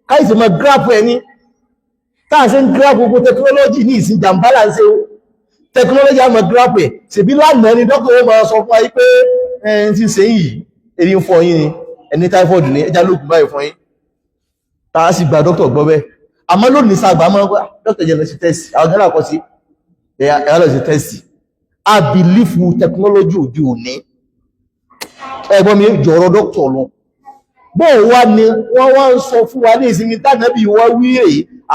káìsì mọ́ gíráàpù ẹni táàṣẹ́ ń gíráàpù gbogbo tẹkinọ́lọ́jì ní ìsìn jàmbá là ń ṣe tẹkinọ́lọ́jì àmọ́ gíráàpù ẹ̀ ṣèbí lánàá ni dókítà ó máa sọ fún wa pé ẹni tí ń ṣe yìí èyí ń fọ yín ni ẹni typhoid ní ẹjá lóògùn báyìí fún yín tá a sì gba dókítà gbọ́ bẹ́ẹ̀ àmọ́ lónìí sàgbà máa ń gbà dókítà jẹ́ lọ sí tẹ́sì àwọn gánà kọ́ sí ẹ̀yà lọ sí tẹ́sì a bìlífù tẹkinọ́lọ́jì òde òní ẹgbọ́n mi jọ̀rọ̀ dókítà lọ bóò wá ní wọ́n wá ń sọ fún wa ní ìsinmi tánàbí wọ́n wíre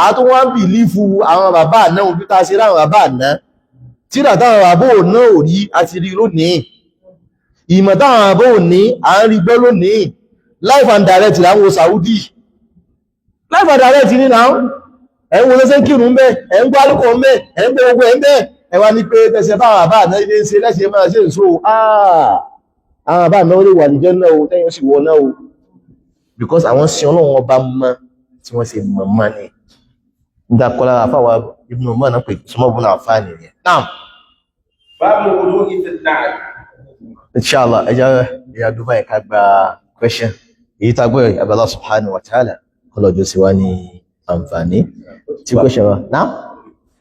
àátọ́ wọ́n bìlífù àwọn bàbá àná òbí ta sí láwọn bàbá àná tíra táwọn bàbá náà ò rí àti rí lónìí ìmọ̀ táwọn àbọ̀ òní à ń rí gbọ́ lónìí life and direct láwọn Saudi life and direct ní náà ẹ̀ ń wo lọ́sẹ̀ kírun ń bẹ́ ẹ̀ ń gbọ́ alùpùpù ń bẹ́ ẹ̀ ń gbọ́ ogun ẹ̀ ń bẹ́ ẹ̀ wá ní pé tẹ̀sẹ̀ báwọn àbá àná ilé ń ṣe lẹ́sẹ̀ máa ṣe èso àwọn àbá àná lè wà níjẹ́ náà o tẹ́yìn sì wọ náà o because àwọn sin ọlọ́run ọba mọ́ tí wọ́n ṣe mọ̀ mọ́ ni nígbà kọ́lá àfáwà ibùn ọmọ náà pè sọmọ́bùn àǹfààní rẹ̀ náà báwo olówó ìfẹ̀sìnáà inshallah ẹja dúbà ẹ̀ka gba question èyí tá gbọ́ Allah subhanahu wa ta'ala kọlọ̀jọ́ sí wá ní àǹfààní tí question wa náà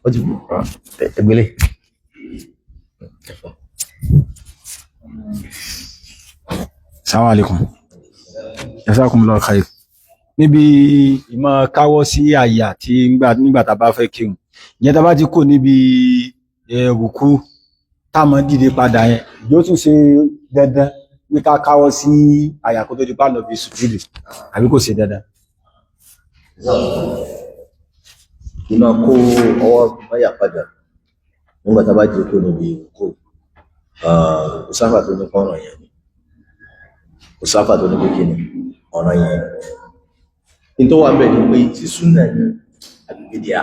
ó ti ẹgbẹ́lẹ̀ Assalamu alaikum. Jazakumullahu khair. Níbi ìmọ̀ káwọ́ sí àyà tí nígbà tá bá fẹ́ kírun. Ìyẹn tá bá ti kò níbi rùkú táàmọ́ dìde padà yẹn. Yóò tún ṣe dandan pé ká káwọ́ sí àyà kó tó di pàánà bí sùjúdù. Àbí kò ṣe dandan. Ìmọ̀ kó ọwọ́ báyà padà nígbà tá bá jẹ́ kó níbi rùkú. Òsáfà tó ní kọ́rọ̀ yẹn ni. Òsáfà tó ní pé kí ni ọ̀rọ̀ yẹn ní tó wà bẹ́ẹ̀ ni pé tí súnà ní àbíbídíà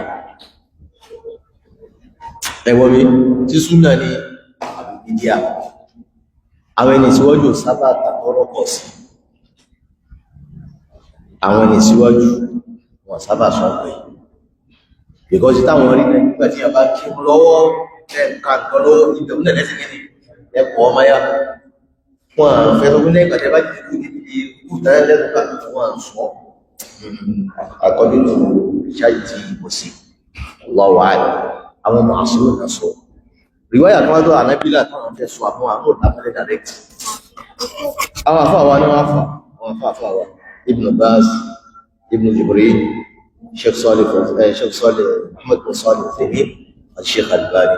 ẹwọ́ mi tí súnà ní àbíbídíà àwọn ẹni síwájú sábà tàkọ́rọ̀ pọ̀ sí àwọn ẹni síwájú wọn sábà sọ pé because táwọn rí náà nígbà tí a bá kí lọ́wọ́ ẹ̀ka kan lọ́wọ́ ìbẹ̀rún náà lẹ́sìn kí ni ẹ̀kọ́ ọmọ yá wọn fẹ́ tó gúnlẹ̀ ìgbàdẹ̀ bá jẹ́ ìkú tẹ́lẹ̀ lẹ́nu ká tó wọn sọ according to charity Mosque Allahu a'lam àwọn ọmọ àṣírò náà sọ ríwáyà kan wá tó ànábílà táwọn fẹ́ sọ àwọn àwọn òtàbílẹ̀ direct àwọn afáwà ní wọ́n fà àwọn afáwà Ibn Baz Ibn Jibreel Sheikh Salih Muhammad bin Salih Al-Uthaymeen àti Sheikh Albani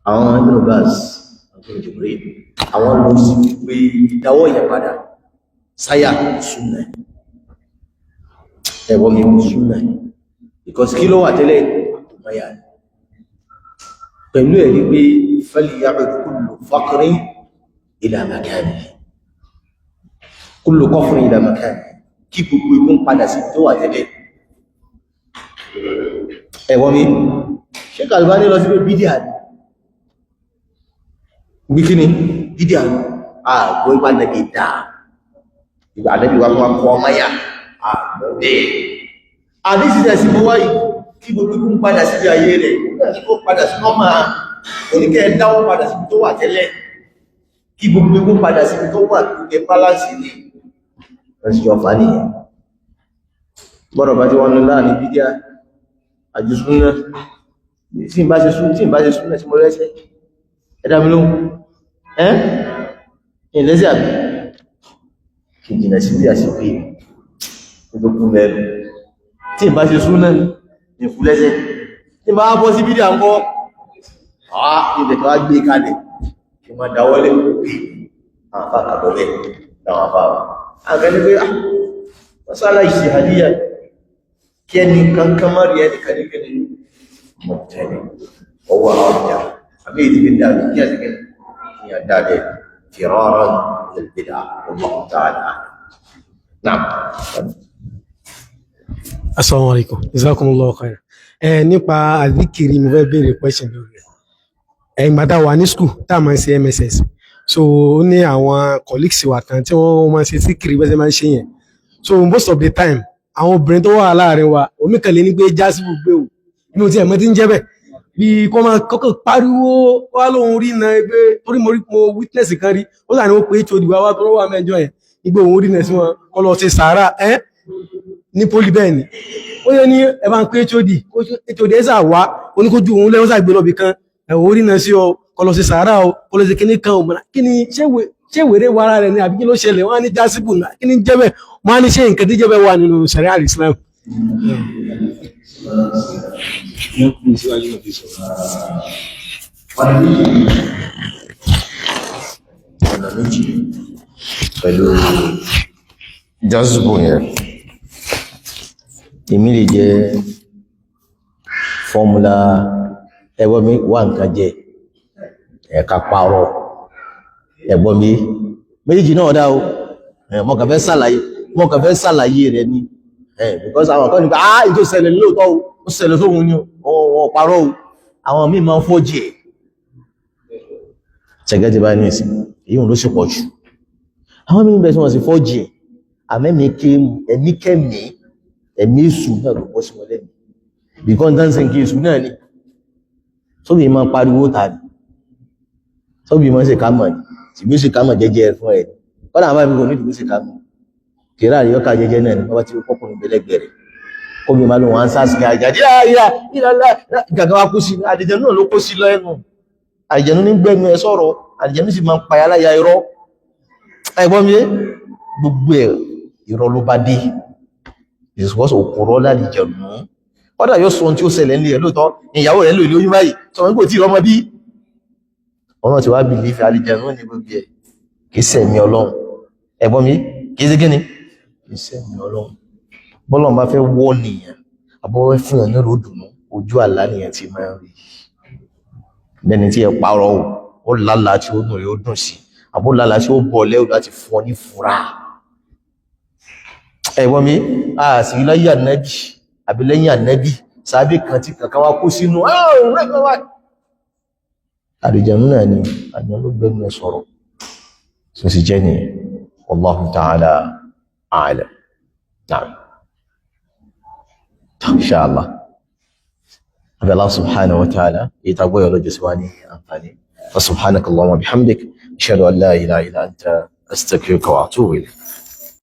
àwọn Ibn Baz Ibn Jibreel àwọn lọ sí pé ìdáwọ́ yẹn padà sáyà súnà ẹ̀wọ̀n mi súnà because kí ló wà tẹ́lẹ̀ àtùmáyà pẹ̀lú ẹ̀rí pé falya'ud kullu faqrin ila makanihi kullu kufrin ila makanihi kí gbogbo ikún padà sí tó wà tẹ́lẹ̀ ẹ̀wọ̀n mi Sheikh Albani lọ sí pé bídíà bí kí ni bídíà àgbọ́ ìgbà nàbí dáa ìgbà nàbí wà fún akọ ọmọya àgbọ́dé àdísìdẹ̀ sí mọ́ wáyìí kí gbogbo ikú ń padà sí ayé rẹ̀ ní kó padà sí ọmọ oníkẹ́ dáwọ́ padà sí tó wà tẹ́lẹ̀ kí gbogbo ikú padà sí tó wà tó kẹ pálásì ní ẹ̀sìn ọ̀fà nìyẹn gbọ́dọ̀ bá tí wọ́n lọ láàrin bídíà àjùsúnná tí ń bá ṣe súnná tí mo rẹ́sẹ̀ ẹ̀dá mi lóhun ìlẹ́sẹ̀ àbí kì jìnà sí bí a ṣe pé gbogbo mẹ́rin tí ìbá ṣe súnà ní fúlẹ́sẹ̀ tí bá bọ́ sí bídí àkọ́ ilẹ̀ tó wá gbé kalẹ̀ kí wọ́n dáwọ́lẹ̀ pé àfà àbọ̀lẹ̀ láwọn àfà àgẹ́lẹ́ pé masala ìṣẹ̀hàdíyà kí ẹni kankan má rí ẹni kàníkẹ́ni mọ̀tẹ́lẹ̀ ọwọ́ àwọn ọjà àbí ìdíbi dáadé kí ẹ̀sìnkẹ́ ni àdáadé فرارا من البدع والله تعالى نعم Assalamu alaikum. Jazakumullahu khairan. Nípa àzíkiri mo fẹ́ béèrè question lórí rẹ̀. Ìgbà tá wà ní school tá máa ń ṣe MSS. So ó ní àwọn colleagues wa kan tí wọ́n máa ń ṣe síkiri bẹ́ẹ̀ máa ń ṣe yẹn. So most of the time àwọn obìnrin tó wà láàrin wa omi kan lè ní pé jásíbù gbé o. Inú tí ẹ̀mọ́ ti ń jẹ́ bẹ́ẹ̀. Bí kọ́ máa kọ́kọ́ pariwo wá lóhun rí na ẹgbẹ́ torí mo witness kan rí ó sà ní ó pé HOD wá tó wà mẹ́jọ yẹn igbó òun rí na sí wọn kọ́ lọ sí sàárà ní poli bẹ́ẹ̀ ni ó yẹ ní ẹbá ń pé HOD ẹ́sà wá oníkójú òun lẹ́wọ́n sàgbé lọ́bì kan ẹ̀wọ̀n rí na sí ọ kọ́ lọ sí sàárà ọ kọ́ lọ sí kíní kan ọmọdé kí ni ṣé wèrè wara rẹ̀ ni àbí kí ló ṣẹlẹ̀ wọ́n á ní jásíbù náà kí ni jẹ́bẹ̀ wọ́n á ní ṣe nǹkan tí jẹ́bẹ̀ wà nínú Sharia Islam. ọ̀nà méjì pẹ̀lú jásíbù yẹn èmi lè jẹ́ fọ́múlà ẹwọ́ mi wà nǹkan jẹ ẹ̀ka parọ́ ẹ̀gbọ́n mi méjì náà dá o mo kàn fẹ́ ṣàlàyé rẹ̀ ni because àwọn kan ní pé ètò ṣẹlẹ̀ lóòótọ́ o ó ṣẹlẹ̀ sóhun ni wọ́n parọ́ o àwọn míì máa ń fọ́jì ẹ̀ ṣẹ̀gẹ́ ti bá ní ìsìn èyí ló sì pọ̀ jù àwọn míì bẹ̀rẹ̀ sí wọ́n sì fọ́jì ẹ̀ àmẹ́mí kẹ́mí ẹ̀mí èṣù náà ló pọ̀ sí wọn lẹ́nu because dancing kí èṣù náà ni sóbì máa pariwo tàbí sóbì máa ṣe kámọ̀ ní ìgbé ṣe kámọ̀ jẹ́jẹ́ fún ẹ̀ kọ́nà àwọn ìbí kò ní ìgbé ṣe kámọ̀ kìrá rí ọkà jẹ́jẹ́ náà ní wọ́n ti kọ́kùnrin bẹ̀lẹ́gbẹ̀rẹ̀ kóbi máa lò wọ́n sáà sí àjáde gàgà wá kó sí àdìjẹ̀nú náà ló kó sí lẹ́nu àdìjẹ̀nú ní gbẹ̀mí ẹ sọ̀rọ̀ àdìjẹ̀nú sì máa ń payá láyà irọ́ ẹgbọ́n mi gbogbo ẹ̀ irọ́ ló bá dé ìsọ́sọ̀ òkúrọ́ ládìjẹ̀nú kọ́dà yóò sọ ohun tí ó ṣẹlẹ̀ ní ẹ̀ lóòótọ́ ìyàwó rẹ̀ lò ní oyún báyìí sọ wọn kò tí ọmọ bí ọmọ tí wàá bìlífì àdìjẹ̀nú ní gbogbo ẹ̀ kì í sẹ̀mí ọlọ́run ẹgbọ́n mi kì í sí kíni kì í sẹ̀mí ọlọ́run bọ́lọ̀ bá fẹ́ wọ́ nìyàn àbọ́wẹ́ fún ẹ̀ ní ròdùnú ojú àlá nìyàn ti máa ń rí lẹ́ni tí ẹ parọ́ ó lálàá tí ó dùn rí ó dùn sí àbó lálàá tí ó bọ̀ lẹ́rù láti fún ọ ní fura ẹ̀wọ́n mi a sì rí lẹ́yìn ànábì àbí lẹ́yìn ànábì sàábì kan tí kankan wá kó sínú àdìjẹ̀nú náà ni àdìjẹ̀nú ló gbẹ́nu ẹ sọ̀rọ̀ tó sì jẹ́ nìyẹn wallahu ta'ala a'lam na'am inshallah abi Allah subhanahu wa ta'ala itagoyo lọ́jọ́ sí wa ní àǹfààní fa subhanakallahumma bihamdik ashhadu an la ilaha illa anta astaghfiruka wa atubu ilayk